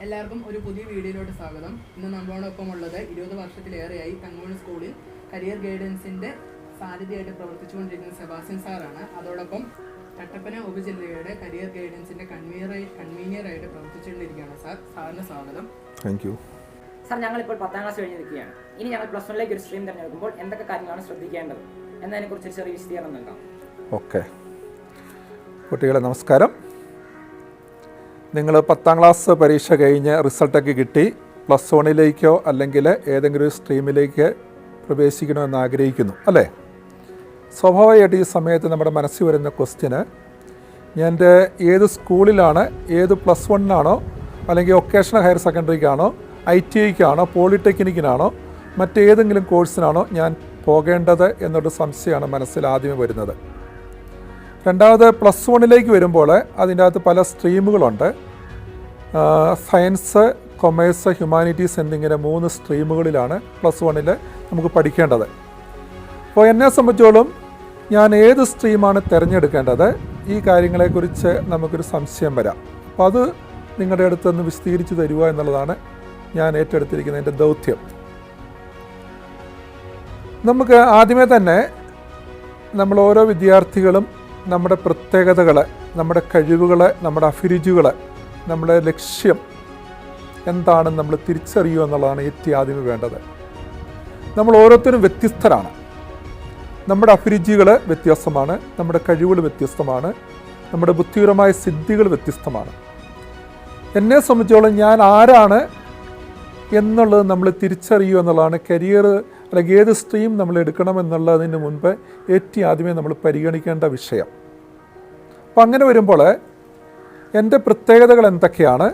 എല്ലാവർക്കും ഒരു പുതിയ വീഡിയോയിലോട്ട് സ്വാഗതം. ഇന്ന് നമ്മളോടൊപ്പം ഉള്ളത് 20 വർഷത്തിലേറെയായി തങ്കമണി സ്കൂളിൽ കരിയർ ഗൈഡൻസിൻ്റെ സാരഥിയായിട്ട് പ്രവർത്തിച്ചുകൊണ്ടിരിക്കുന്ന സെബാസ്റ്റ്യൻ സാറാണ്. അതോടൊപ്പം കട്ടപ്പന ഉപജില്ലയുടെ കരിയർ ഗൈഡൻസിൻ്റെ കൺവീനിയറായിട്ട് പ്രവർത്തിച്ചുകൊണ്ടിരിക്കുകയാണ്. സാറിന് സ്വാഗതം. Thank you sir. ഞങ്ങളിപ്പോൾ 10ാം ക്ലാസ് കഴിഞ്ഞ് നിൽക്കുകയാണ്. ഇനി ഞങ്ങൾ +1ലേക്ക് ഒരു സ്ട്രീം തിരഞ്ഞെടുക്കുമ്പോൾ എന്തൊക്കെ കാര്യങ്ങളാണ് ശ്രദ്ധിക്കേണ്ടത് എന്നതിനെക്കുറിച്ച് ചെറിയ വിശദീകരണം നൽകാം. ഓക്കെ, കുട്ടികളെ നമസ്കാരം. നിങ്ങൾ 10ാം ക്ലാസ് പരീക്ഷ കഴിഞ്ഞ് റിസൾട്ടൊക്കെ കിട്ടി +1ലേക്കോ അല്ലെങ്കിൽ ഏതെങ്കിലും ഒരു സ്ട്രീമിലേക്ക് പ്രവേശിക്കണമെന്ന് ആഗ്രഹിക്കുന്നു അല്ലേ? സ്വാഭാവികമായിട്ട് ഈ സമയത്ത് നമ്മുടെ മനസ്സിൽ വരുന്ന ക്വസ്റ്റ്യന്, ഞാൻ ഏത് സ്കൂളിലാണ്, ഏത് +1നാണോ അല്ലെങ്കിൽ വൊക്കേഷണൽ ഹയർ സെക്കൻഡറിക്കാണോ ITIക്കാണോ പോളിടെക്നിക്കിനാണോ മറ്റേതെങ്കിലും കോഴ്സിനാണോ ഞാൻ പോകേണ്ടത് എന്നൊരു സംശയമാണ് മനസ്സിൽ ആദ്യമേ വരുന്നത്. രണ്ടാമത് +1ലേക്ക് വരുമ്പോൾ അതിൻ്റെ അകത്ത് പല സ്ട്രീമുകളുണ്ട്. സയൻസ്, കൊമേഴ്സ്, ഹ്യൂമാനിറ്റീസ് എന്നിങ്ങനെ 3 സ്ട്രീമുകളിലാണ് +1ൽ നമുക്ക് പഠിക്കേണ്ടത്. അപ്പോൾ എന്നെ സംബന്ധിച്ചോളം ഞാൻ ഏത് സ്ട്രീമാണ് തിരഞ്ഞെടുക്കേണ്ടത്, ഈ കാര്യങ്ങളെക്കുറിച്ച് നമുക്കൊരു സംശയം വരാം. അപ്പോൾ അത് നിങ്ങളുടെ അടുത്തൊന്ന് വിശദീകരിച്ച് തരിക എന്നുള്ളതാണ് ഞാൻ ഏറ്റെടുത്തിരിക്കുന്ന എൻ്റെ ദൗത്യം. നമുക്ക് ആദ്യമേ തന്നെ നമ്മൾ ഓരോ വിദ്യാർത്ഥികളും നമ്മുടെ പ്രത്യേകതകൾ, നമ്മുടെ കഴിവുകൾ, നമ്മുടെ അഭിരുചികൾ, നമ്മുടെ ലക്ഷ്യം എന്താണെന്ന് നമ്മൾ തിരിച്ചറിയുക എന്നുള്ളതാണ് ഏറ്റവും ആദ്യമേ വേണ്ടത്. നമ്മൾ ഓരോരുത്തരും വ്യത്യസ്തരാണ്. നമ്മുടെ അഭിരുചികൾ വ്യത്യസ്തമാണ്, നമ്മുടെ കഴിവുകൾ വ്യത്യസ്തമാണ്, നമ്മുടെ ബുദ്ധിപരമായ സിദ്ധികൾ വ്യത്യസ്തമാണ്. എന്നെ സംബന്ധിച്ചോളം ഞാൻ ആരാണ് എന്നുള്ളത് നമ്മൾ തിരിച്ചറിയുക എന്നുള്ളതാണ് കരിയർ അല്ലെങ്കിൽ ഏത് സ്ട്രീം നമ്മൾ എടുക്കണമെന്നുള്ളതിന് മുൻപ് ഏറ്റവും ആദ്യമേ നമ്മൾ പരിഗണിക്കേണ്ട വിഷയം. അപ്പം അങ്ങനെ വരുമ്പോൾ എൻ്റെ പ്രത്യേകതകൾ എന്തൊക്കെയാണ്,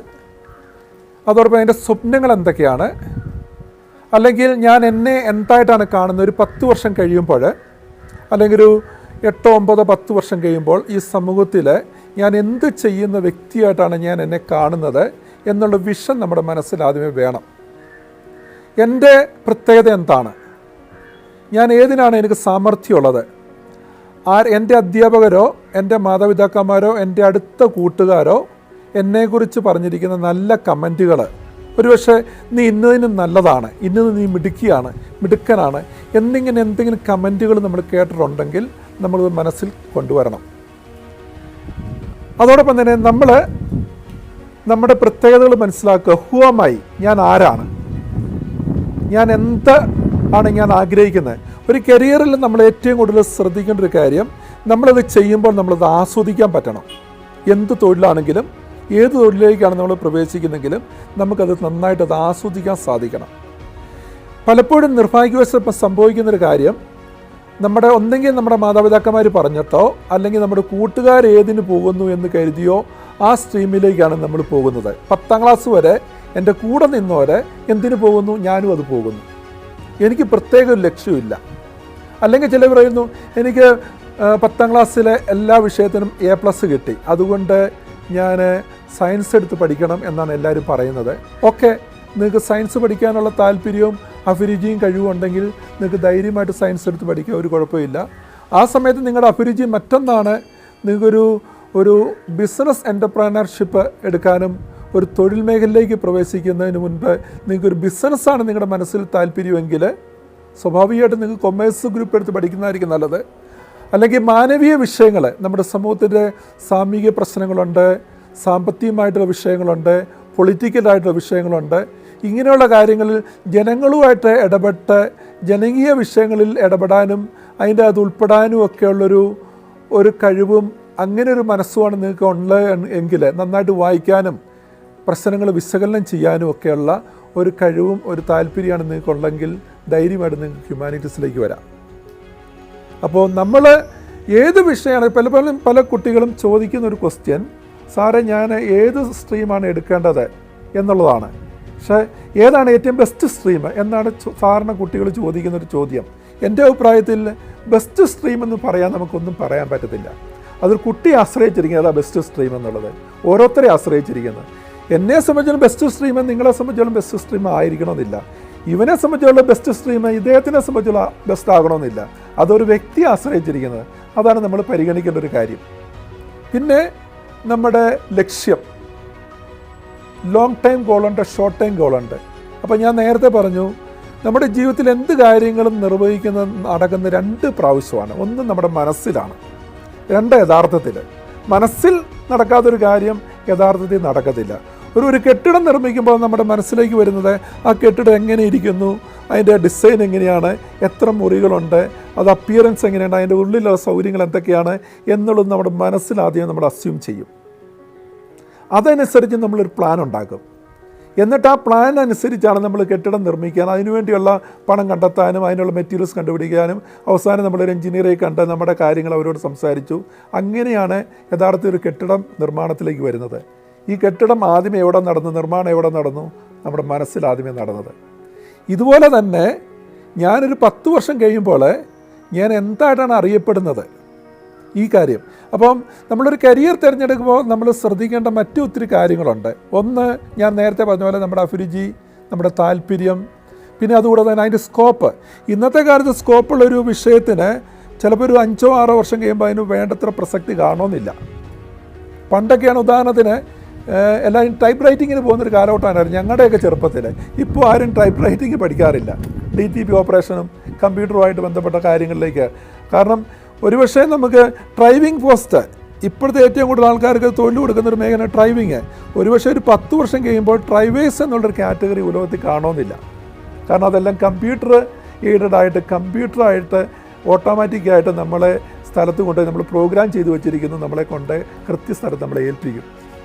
അതോടൊപ്പം എൻ്റെ സ്വപ്നങ്ങൾ എന്തൊക്കെയാണ്, അല്ലെങ്കിൽ ഞാൻ എന്നെ എന്തായിട്ടാണ് കാണുന്നത് ഒരു 10 വർഷം കഴിയുമ്പോൾ, അല്ലെങ്കിൽ ഒരു 8, 9, 10 വർഷം കഴിയുമ്പോൾ ഈ സമൂഹത്തിൽ ഞാൻ എന്ത് ചെയ്യുന്ന വ്യക്തിയായിട്ടാണ് ഞാൻ എന്നെ കാണുന്നത് എന്നുള്ള വിഷൻ നമ്മുടെ മനസ്സിൽ ആദ്യമേ വേണം. എൻ്റെ പ്രത്യേകത എന്താണ്, ഞാൻ ഏതിനാണ് എനിക്ക് സാമർഥ്യമുള്ളത്, എൻ്റെ അധ്യാപകരോ എൻ്റെ മാതാപിതാക്കന്മാരോ എൻ്റെ അടുത്ത കൂട്ടുകാരോ എന്നെക്കുറിച്ച് പറഞ്ഞിരിക്കുന്ന നല്ല കമൻറ്റുകൾ, ഒരുപക്ഷെ നീ ഇന്നതിനും നല്ലതാണ്, ഇന്നത് നീ മിടുക്കനാണ് എന്നിങ്ങനെ എന്തെങ്കിലും കമൻറ്റുകൾ നമ്മൾ കേട്ടിട്ടുണ്ടെങ്കിൽ നമ്മളത് മനസ്സിൽ കൊണ്ടുവരണം. അതോടൊപ്പം തന്നെ നമ്മൾ നമ്മുടെ പ്രത്യേകതകൾ മനസ്സിലാക്കുക. ഹുവമായി, ഞാൻ ആരാണ്, ഞാൻ എന്ത് ആണ് ഞാൻ ആഗ്രഹിക്കുന്നത്. ഒരു കരിയറിൽ നമ്മൾ ഏറ്റവും കൂടുതൽ ശ്രദ്ധിക്കേണ്ട ഒരു കാര്യം, നമ്മളത് ചെയ്യുമ്പോൾ നമ്മളത് ആസ്വദിക്കാൻ പറ്റണം. എന്ത് തൊഴിലാണെങ്കിലും ഏത് തൊഴിലിലേക്കാണ് നമ്മൾ പ്രവേശിക്കുന്നെങ്കിലും നമുക്കത് നന്നായിട്ട് അത് ആസ്വദിക്കാൻ സാധിക്കണം. പലപ്പോഴും നിർഭാഗ്യവശാൽ സംഭവിക്കുന്നൊരു കാര്യം, ഒന്നെങ്കിൽ നമ്മുടെ മാതാപിതാക്കന്മാർ പറഞ്ഞിട്ടോ അല്ലെങ്കിൽ നമ്മുടെ കൂട്ടുകാർ ഏതിന് പോകുന്നു എന്ന് കരുതിയോ ആ സ്ട്രീമിലേക്കാണ് നമ്മൾ പോകുന്നത്. 10ാം ക്ലാസ് വരെ എൻ്റെ കൂടെ നിന്നവരെ എന്തിനു പോകുന്നു, ഞാനും അത് പോകുന്നു, എനിക്ക് പ്രത്യേക ഒരു ലക്ഷ്യമില്ല. അല്ലെങ്കിൽ ചിലർ പറയുന്നു, എനിക്ക് 10ാം ക്ലാസ്സിലെ എല്ലാ വിഷയത്തിനും A+ കിട്ടി, അതുകൊണ്ട് ഞാൻ സയൻസ് എടുത്ത് പഠിക്കണം എന്നാണ് എല്ലാവരും പറയുന്നത്. ഓക്കെ, നിങ്ങൾക്ക് സയൻസ് പഠിക്കാനുള്ള താല്പര്യവും അഭിരുചിയും കഴിവും ഉണ്ടെങ്കിൽ നിങ്ങൾക്ക് ധൈര്യമായിട്ട് സയൻസ് എടുത്ത് പഠിക്കുക, ഒരു കുഴപ്പമില്ല. ആ സമയത്ത് നിങ്ങളുടെ അഭിരുചി മറ്റൊന്നാണ്, നിങ്ങൾക്കൊരു ബിസിനസ് എൻ്റർപ്രനർഷിപ്പ് എടുക്കാനും ഒരു തൊഴിൽ മേഖലയിലേക്ക് പ്രവേശിക്കുന്നതിന് മുൻപ് നിങ്ങൾക്കൊരു ബിസിനസ്സാണ് നിങ്ങളുടെ മനസ്സിൽ താല്പര്യമെങ്കിൽ സ്വാഭാവികമായിട്ടും നിങ്ങൾക്ക് കൊമേഴ്സ് ഗ്രൂപ്പ് എടുത്ത് പഠിക്കുന്നതായിരിക്കും നല്ലത്. അല്ലെങ്കിൽ മാനവീയ വിഷയങ്ങൾ, നമ്മുടെ സമൂഹത്തിൻ്റെ സാമൂഹിക പ്രശ്നങ്ങളുണ്ട്, സാമ്പത്തികമായിട്ടുള്ള വിഷയങ്ങളുണ്ട്, പൊളിറ്റിക്കലായിട്ടുള്ള വിഷയങ്ങളുണ്ട്. ഇങ്ങനെയുള്ള കാര്യങ്ങളിൽ ജനങ്ങളുമായിട്ട് ഇടപെട്ട് ജനകീയ വിഷയങ്ങളിൽ ഇടപെടാനും അതിൻ്റെ അത് ഉൾപ്പെടാനും ഒക്കെയുള്ളൊരു കഴിവും അങ്ങനെ ഒരു മനസ്സുമാണ് നിങ്ങൾക്ക് ഉള്ളത് എങ്കിൽ നന്നായിട്ട് വായിക്കാനും പ്രശ്നങ്ങൾ വിശകലനം ചെയ്യാനും ഒക്കെയുള്ള ഒരു കഴിവും ഒരു താല്പര്യമാണ് നിങ്ങൾക്കുള്ളെങ്കിൽ ധൈര്യമായിട്ട് നിങ്ങൾക്ക് ഹ്യൂമാനിറ്റീസിലേക്ക് വരാം. അപ്പോൾ നമ്മൾ ഏത് വിഷയമാണ് പല കുട്ടികളും ചോദിക്കുന്ന ഒരു ക്വസ്റ്റ്യൻ, സാറേ ഞാൻ ഏത് സ്ട്രീമാണ് എടുക്കേണ്ടത് എന്നുള്ളതാണ്. പക്ഷേ ഏതാണ് ഏറ്റവും ബെസ്റ്റ് സ്ട്രീം എന്നാണ് സാധാരണ കുട്ടികൾ ചോദിക്കുന്നൊരു ചോദ്യം. എൻ്റെ അഭിപ്രായത്തിൽ ബെസ്റ്റ് സ്ട്രീം എന്ന് പറയാൻ നമുക്കൊന്നും പറയാൻ പറ്റത്തില്ല. അതൊരു കുട്ടിയെ ആശ്രയിച്ചിരിക്കുന്നത് അതാ ബെസ്റ്റ് സ്ട്രീം എന്നുള്ളത്, ഓരോരുത്തരെ ആശ്രയിച്ചിരിക്കുന്നത്. എന്നെ സംബന്ധിച്ചുള്ള ബെസ്റ്റ് സ്ട്രീം നിങ്ങളെ സംബന്ധിച്ചുള്ള ബെസ്റ്റ് സ്ട്രീം ആയിരിക്കണമെന്നില്ല. ഇവനെ സംബന്ധിച്ചുള്ള ബെസ്റ്റ് സ്ട്രീം ഇദ്ദേഹത്തിനെ സംബന്ധിച്ചുള്ള ബെസ്റ്റ് ആകണമെന്നില്ല. അതൊരു വ്യക്തിയെ ആശ്രയിച്ചിരിക്കുന്നത്. അതാണ് നമ്മൾ പരിഗണിക്കേണ്ട ഒരു കാര്യം. പിന്നെ നമ്മുടെ ലക്ഷ്യം, ലോങ് ടൈം ഗോളുണ്ട്, ഷോർട്ട് ടൈം ഗോളുണ്ട്. അപ്പോൾ ഞാൻ നേരത്തെ പറഞ്ഞു, നമ്മുടെ ജീവിതത്തിൽ എന്ത് കാര്യങ്ങളും നടക്കുന്ന 2 പ്രാവശ്യമാണ്. ഒന്ന് നമ്മുടെ മനസ്സിലാണ്, 2 യഥാർത്ഥത്തിൽ. മനസ്സിൽ നടക്കാത്തൊരു കാര്യം യഥാർത്ഥത്തിൽ നടക്കത്തില്ല. ഒരു കെട്ടിടം നിർമ്മിക്കുമ്പോൾ നമ്മുടെ മനസ്സിലേക്ക് വരുന്നത് ആ കെട്ടിടം എങ്ങനെ ഇരിക്കുന്നു, അതിൻ്റെ ഡിസൈൻ എങ്ങനെയാണ്, എത്ര മുറികളുണ്ട്, അത് അപ്പിയറൻസ് എങ്ങനെയാണ്, അതിൻ്റെ ഉള്ളിലുള്ള സൗകര്യങ്ങൾ എന്തൊക്കെയാണ് എന്നുള്ളത് നമ്മുടെ മനസ്സിലാദ്യം നമ്മൾ അസ്യൂം ചെയ്യും. അതനുസരിച്ച് നമ്മളൊരു പ്ലാൻ ഉണ്ടാക്കും. എന്നിട്ട് ആ പ്ലാൻ അനുസരിച്ചാണ് നമ്മൾ കെട്ടിടം നിർമ്മിക്കാൻ, അതിനുവേണ്ടിയുള്ള പണം കണ്ടെത്താനും അതിനുള്ള മെറ്റീരിയൽസ് കണ്ടുപിടിക്കാനും അവസാനം നമ്മളൊരു എഞ്ചിനീയറെ കണ്ട് നമ്മുടെ കാര്യങ്ങൾ അവരോട് സംസാരിച്ചു. അങ്ങനെയാണ് യഥാർത്ഥത്തിൽ ഒരു കെട്ടിടം നിർമ്മാണത്തിലേക്ക് വരുന്നത്. ഈ കെട്ടിടം ആദ്യമേ എവിടെ നടന്നു, നിർമ്മാണം എവിടെ നടന്നു? നമ്മുടെ മനസ്സിൽ ആദ്യമേ നടന്നത്. ഇതുപോലെ തന്നെ ഞാനൊരു 10 വർഷം കഴിയുമ്പോൾ ഞാൻ എന്തായിട്ടാണ് അറിയപ്പെടുന്നത്, ഈ കാര്യം. അപ്പം നമ്മളൊരു കരിയർ തിരഞ്ഞെടുക്കുമ്പോൾ നമ്മൾ ശ്രദ്ധിക്കേണ്ട മറ്റു ഒത്തിരി കാര്യങ്ങളുണ്ട്. ഒന്ന്, ഞാൻ നേരത്തെ പറഞ്ഞ പോലെ നമ്മുടെ അഭിരുചി, നമ്മുടെ താല്പര്യം, പിന്നെ അതുകൂടെ തന്നെ അതിൻ്റെ സ്കോപ്പ്. ഇന്നത്തെ കാലത്ത് സ്കോപ്പുള്ളൊരു വിഷയത്തിന് ചിലപ്പോൾ ഒരു 5-6 വർഷം കഴിയുമ്പോൾ അതിന് വേണ്ടത്ര പ്രസക്തി കാണണമെന്നില്ല. പണ്ടൊക്കെയാണ് ഉദാഹരണത്തിന് എല്ലാവരും ടൈപ്പ് റൈറ്റിങ്ങിന് പോകുന്നൊരു കാലഘട്ടമായിരുന്നു ഞങ്ങളുടെയൊക്കെ ചെറുപ്പത്തിൽ. ഇപ്പോൾ ആരും ടൈപ്പ് റൈറ്റിംഗ് പഠിക്കാറില്ല. DTP ഓപ്പറേഷനും കമ്പ്യൂട്ടറുമായിട്ട് ബന്ധപ്പെട്ട കാര്യങ്ങളിലേക്ക്. കാരണം ഒരുപക്ഷെ നമുക്ക് ഡ്രൈവിംഗ് പോസ്റ്റ്, ഇപ്പോഴത്തെ ഏറ്റവും കൂടുതൽ ആൾക്കാർക്ക് തൊഴിൽ കൊടുക്കുന്നൊരു മേഖല ഡ്രൈവിങ്. ഒരുപക്ഷെ ഒരു 10 വർഷം കഴിയുമ്പോൾ ഡ്രൈവേഴ്സ് എന്നുള്ളൊരു കാറ്റഗറി ഉലകത്തിൽ കാണുമെന്നില്ല. കാരണം അതെല്ലാം കമ്പ്യൂട്ടർ എയ്ഡഡ് കമ്പ്യൂട്ടറായിട്ട് ഓട്ടോമാറ്റിക്കായിട്ട് നമ്മളെ സ്ഥലത്ത് കൊണ്ട് നമ്മൾ പ്രോഗ്രാം ചെയ്ത് വെച്ചിരിക്കുന്നു, നമ്മളെ കൊണ്ട് കൃത്യസ്ഥലത്ത് നമ്മളെ ഏൽപ്പിക്കും.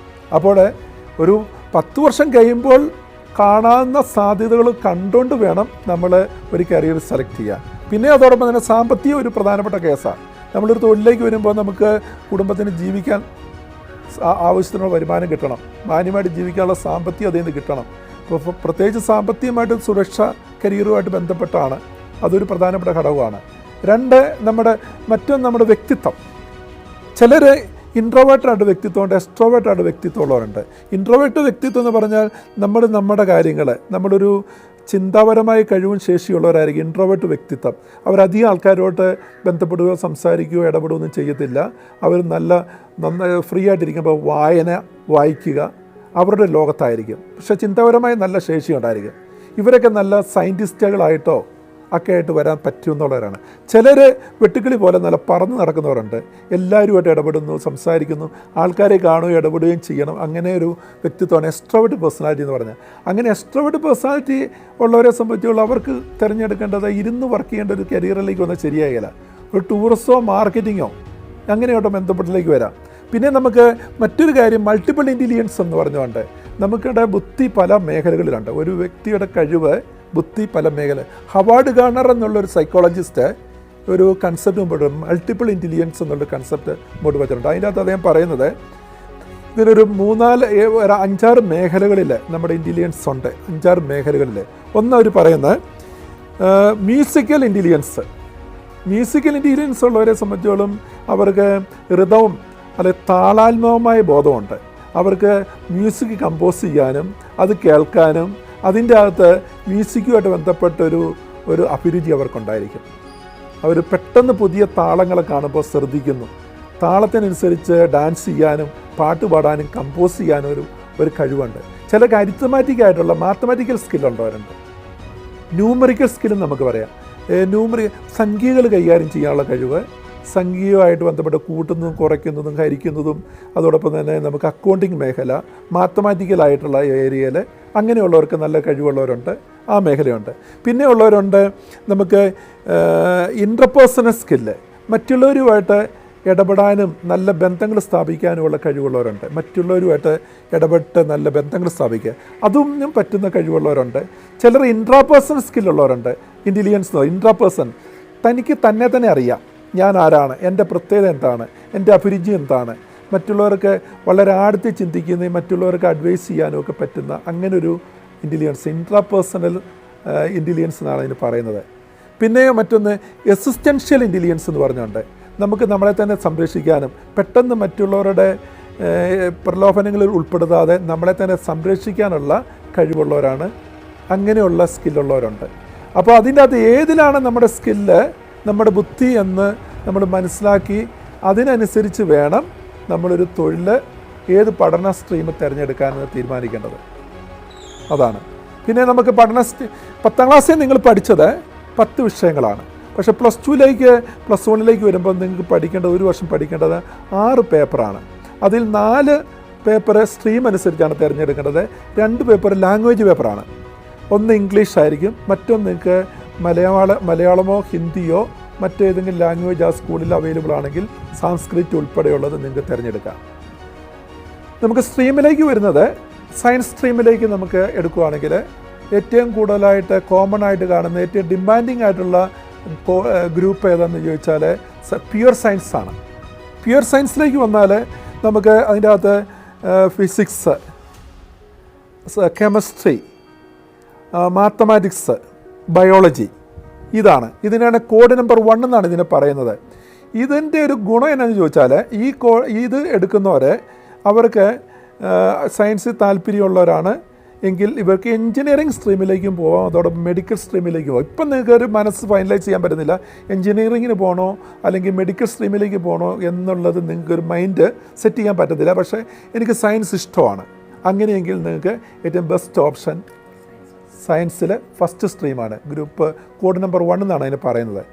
അപ്പോൾ ഒരു 10 വർഷം കഴിയുമ്പോൾ കാണാവുന്ന സാധ്യതകൾ കണ്ടുകൊണ്ട് വേണം നമ്മൾ ഒരു കരിയർ സെലക്ട് ചെയ്യാൻ. പിന്നെ അതോടൊപ്പം തന്നെ സാമ്പത്തികം ഒരു പ്രധാനപ്പെട്ട കേസാണ്. നമ്മളൊരു തൊഴിലിലേക്ക് വരുമ്പോൾ നമുക്ക് കുടുംബത്തിന് ജീവിക്കാൻ ആവശ്യത്തിനുള്ള വരുമാനം കിട്ടണം, മാന്യമായിട്ട് ജീവിക്കാനുള്ള സാമ്പത്തികം അതിൽ നിന്ന് കിട്ടണം. അപ്പോൾ പ്രത്യേകിച്ച് സാമ്പത്തികമായിട്ട് സുരക്ഷ കരിയറുമായിട്ട് ബന്ധപ്പെട്ടാണ്, അതൊരു പ്രധാനപ്പെട്ട ഘടകമാണ്. 2, നമ്മുടെ വ്യക്തിത്വം. ചിലർ ഇൻട്രോവേർട്ടായിട്ട് വ്യക്തിത്വമുണ്ട്, എക്സ്ട്രോവേർട്ടായിട്ട് വ്യക്തിത്വമുള്ളവരുണ്ട്. ഇൻട്രോവേർട്ട് വ്യക്തിത്വം എന്ന് പറഞ്ഞാൽ നമ്മുടെ കാര്യങ്ങൾ, നമ്മളൊരു ചിന്താപരമായ കഴിവും ശേഷിയുള്ളവരായിരിക്കും ഇൻട്രോവേർട്ട് വ്യക്തിത്വം. അവരധികം ആൾക്കാരോട്ട് ബന്ധപ്പെടുകയോ സംസാരിക്കുകയോ ഇടപെടുകയൊന്നും ചെയ്യത്തില്ല. അവർ നന്നായി ഫ്രീ ആയിട്ടിരിക്കുമ്പോൾ വായിക്കുക, അവരുടെ ലോകത്തായിരിക്കും. പക്ഷേ ചിന്താപരമായി നല്ല ശേഷി ഉണ്ടായിരിക്കും. ഇവരൊക്കെ നല്ല സയൻറ്റിസ്റ്റുകളായിട്ടോ ഒക്കെ ആയിട്ട് വരാൻ പറ്റുമെന്നുള്ളവരാണ്. ചിലർ വെട്ടുക്കിളി പോലെ നല്ല പറന്ന് നടക്കുന്നവരുണ്ട്. എല്ലാവരുമായിട്ട് ഇടപെടുന്നു, സംസാരിക്കുന്നു, ആൾക്കാരെ കാണുകയും ഇടപെടുകയും ചെയ്യണം. അങ്ങനെ ഒരു വ്യക്തിത്വമാണ് എക്സ്ട്രോവേർട്ട് പേഴ്സണാലിറ്റി എന്ന് പറഞ്ഞാൽ. അങ്ങനെ എക്സ്ട്രോവേർട്ട് പേഴ്സണാലിറ്റി ഉള്ളവരെ സംബന്ധിച്ചുള്ള അവർക്ക് തിരഞ്ഞെടുക്കേണ്ടത് ഇരുന്ന് വർക്ക് ചെയ്യേണ്ട ഒരു കരിയറിലേക്ക് വന്നാൽ ശരിയാകില്ല. ഒരു ടൂറിസമോ മാർക്കറ്റിങ്ങോ അങ്ങനെയോട്ടോ ബന്ധപ്പെട്ടിലേക്ക് വരാം. പിന്നെ നമുക്ക് മറ്റൊരു കാര്യം മൾട്ടിപ്പിൾ ഇൻ്റലിജൻസ് എന്ന് പറഞ്ഞുകൊണ്ട് നമുക്കിടെ ബുദ്ധി പല മേഖലകളിലുണ്ട്. ഒരു വ്യക്തിയുടെ കഴിവ് ബുദ്ധി പല മേഖല. ഹവാർഡ് ഗാർണർ എന്നുള്ളൊരു സൈക്കോളജിസ്റ്റ് ഒരു കൺസെപ്റ്റ് മുമ്പോട്ട്, മൾട്ടിപ്പിൾ ഇൻ്റലിജൻസ് എന്നുള്ളൊരു കൺസെപ്റ്റ് മുമ്പോട്ട് വെച്ചിട്ടുണ്ട്. അതിൻ്റെ അകത്ത് അദ്ദേഹം പറയുന്നത് ഇതിനൊരു 5-6 മേഖലകളിൽ നമ്മുടെ ഇൻ്റലിജൻസ് ഉണ്ട്. 5-6 മേഖലകളിൽ. ഒന്ന് അവർ പറയുന്നത് മ്യൂസിക്കൽ ഇൻ്റലിജൻസ്. മ്യൂസിക്കൽ ഇൻ്റലിജൻസ് ഉള്ളവരെ സംബന്ധിച്ചോളം അവർക്ക് ഋതവും അല്ലെങ്കിൽ താളാത്മകമായ ബോധമുണ്ട്. അവർക്ക് മ്യൂസിക് കമ്പോസ് ചെയ്യാനും അത് കേൾക്കാനും അതിൻ്റെ അകത്ത് മ്യൂസിക്കുമായിട്ട് ബന്ധപ്പെട്ടൊരു അഭിരുചി അവർക്കുണ്ടായിരിക്കും. അവർ പെട്ടെന്ന് പുതിയ താളങ്ങളെ കാണുമ്പോൾ ശ്രദ്ധിക്കുന്നു. താളത്തിനനുസരിച്ച് ഡാൻസ് ചെയ്യാനും പാട്ട് പാടാനും കമ്പോസ് ചെയ്യാനും ഒരു കഴിവുണ്ട്. ചിലർക്ക് അരിത്തമാറ്റിക് ആയിട്ടുള്ള മാത്തമാറ്റിക്കൽ സ്കില്ലുള്ളവരുണ്ട്. ന്യൂമറിക്കൽ സ്കില്ലും നമുക്ക് പറയാം. സംഖ്യകൾ കൈകാര്യം ചെയ്യാനുള്ള കഴിവ്, സംഖ്യയുമായിട്ട് ബന്ധപ്പെട്ട് കൂട്ടുന്നതും കുറയ്ക്കുന്നതും ഹരിക്കുന്നതും, അതോടൊപ്പം തന്നെ നമുക്ക് അക്കൗണ്ടിങ് മേഖല, മാത്തമാറ്റിക്കലായിട്ടുള്ള ഏരിയയിൽ അങ്ങനെയുള്ളവർക്ക് നല്ല കഴിവുള്ളവരുണ്ട്. ആ മേഖലയുണ്ട്. പിന്നെ ഉള്ളവരുണ്ട് നമുക്ക് ഇൻ്റർപേഴ്സണൽ സ്കില്ല്, മറ്റുള്ളവരുമായിട്ട് ഇടപെടാനും നല്ല ബന്ധങ്ങൾ സ്ഥാപിക്കാനുമുള്ള കഴിവുള്ളവരുണ്ട്. മറ്റുള്ളവരുമായിട്ട് ഇടപെട്ട് നല്ല ബന്ധങ്ങൾ സ്ഥാപിക്കുക അതൊന്നും പറ്റുന്ന കഴിവുള്ളവരുണ്ട്. ചിലർ ഇൻട്രാപേഴ്സണൽ സ്കില്ലുള്ളവരുണ്ട്. ഇൻ്റലിജൻസ് ഇൻട്രാപേഴ്സൺ, തനിക്ക് തന്നെ അറിയാം ഞാൻ ആരാണ്, എൻ്റെ പ്രത്യേകത എന്താണ്, എൻ്റെ അഭിരുചി എന്താണ്, മറ്റുള്ളവർക്ക് വളരെ ആഴത്തിൽ ചിന്തിക്കുന്നതും മറ്റുള്ളവർക്ക് അഡ്വൈസ് ചെയ്യാനും ഒക്കെ പറ്റുന്ന അങ്ങനൊരു ഇൻ്റലിജൻസ്, ഇൻട്രാപേഴ്സണൽ ഇൻ്റലിജൻസ് എന്നാണ് അതിന് പറയുന്നത്. പിന്നെ മറ്റൊന്ന് എസിസ്റ്റൻഷ്യൽ ഇൻ്റലിജൻസ് എന്ന് പറഞ്ഞുകൊണ്ട് നമുക്ക് നമ്മളെ തന്നെ സംരക്ഷിക്കാനും പെട്ടെന്ന് മറ്റുള്ളവരുടെ പ്രലോഭനങ്ങളിൽ ഉൾപ്പെടുത്താതെ നമ്മളെ തന്നെ സംരക്ഷിക്കാനുള്ള കഴിവുള്ളവരാണ്. അങ്ങനെയുള്ള സ്കില്ലുള്ളവരുണ്ട്. അപ്പോൾ അതിൻ്റെ അകത്ത് ഏതിലാണ് നമ്മുടെ സ്കില്ല്, നമ്മുടെ ബുദ്ധി എന്ന് നമ്മൾ മനസ്സിലാക്കി അതിനനുസരിച്ച് വേണം നമ്മളൊരു തൊഴിൽ ഏത് പഠന സ്ട്രീം തിരഞ്ഞെടുക്കാനെന്ന് തീരുമാനിക്കേണ്ടത്. അതാണ്. പിന്നെ നമുക്ക് 10ാം ക്ലാസ്സിൽ നിങ്ങൾ പഠിച്ചത് 10 വിഷയങ്ങളാണ്. പക്ഷേ പ്ലസ് വണ്ണിലേക്ക് വരുമ്പോൾ നിങ്ങൾക്ക് പഠിക്കേണ്ടത്, ഒരു വർഷം പഠിക്കേണ്ടത് 6 പേപ്പറാണ്. അതിൽ 4 പേപ്പർ സ്ട്രീം അനുസരിച്ചാണ് തിരഞ്ഞെടുക്കേണ്ടത്. 2 പേപ്പർ ലാംഗ്വേജ് പേപ്പറാണ്. ഒന്ന് ഇംഗ്ലീഷ് ആയിരിക്കും, മറ്റൊന്ന് നിങ്ങൾക്ക് മലയാളമോ ഹിന്ദിയോ മറ്റേതെങ്കിലും ലാംഗ്വേജ് ആ സ്കൂളിൽ അവൈലബിൾ ആണെങ്കിൽ സാംസ്കൃത് ഉൾപ്പെടെയുള്ളത് നിങ്ങൾക്ക് തിരഞ്ഞെടുക്കാം. നമുക്ക് സ്ട്രീമിലേക്ക് വരുന്നത്, സയൻസ് സ്ട്രീമിലേക്ക് നമുക്ക് എടുക്കുകയാണെങ്കിൽ ഏറ്റവും കൂടുതലായിട്ട് കോമൺ ആയിട്ട് കാണുന്ന ഏറ്റവും ഡിമാൻഡിങ് ആയിട്ടുള്ള ഗ്രൂപ്പ് ഏതാണെന്ന് ചോദിച്ചാൽ പ്യുവർ സയൻസ് ആണ്. പ്യുവർ സയൻസിലേക്ക് വന്നാൽ നമുക്ക് അതിൻ്റെ അകത്ത് ഫിസിക്സ്, കെമിസ്ട്രി, മാത്തമാറ്റിക്സ്, ബയോളജി, ഇതിനാണ് കോഡ് നമ്പർ 1 എന്നാണ് ഇതിനെ പറയുന്നത്. ഇതിൻ്റെ ഒരു ഗുണം എന്നാന്ന് ചോദിച്ചാൽ ഇത് എടുക്കുന്നവർ അവർക്ക് സയൻസിൽ താല്പര്യമുള്ളവരാണ് എങ്കിൽ ഇവർക്ക് എൻജിനീയറിംഗ് സ്ട്രീമിലേക്കും പോകാം, അതോടൊപ്പം മെഡിക്കൽ സ്ട്രീമിലേക്ക് പോകാം. ഇപ്പം നിങ്ങൾക്കൊരു മനസ്സ് ഫൈനലൈസ് ചെയ്യാൻ പറ്റുന്നില്ല, എൻജിനീയറിങ്ങിന് പോകണോ അല്ലെങ്കിൽ മെഡിക്കൽ സ്ട്രീമിലേക്ക് പോകണോ എന്നുള്ളത് നിങ്ങൾക്കൊരു മൈൻഡ് സെറ്റ് ചെയ്യാൻ പറ്റത്തില്ല. പക്ഷേ എനിക്ക് സയൻസ് ഇഷ്ടമാണ്, അങ്ങനെയെങ്കിൽ നിങ്ങൾക്ക് ഏറ്റവും ബെസ്റ്റ് ഓപ്ഷൻ സയൻസിൽ ഫസ്റ്റ് സ്ട്രീമാണ്. ഗ്രൂപ്പ് കോഡ് നമ്പർ 1 എന്നാണ് അതിന് പറയുന്നത്.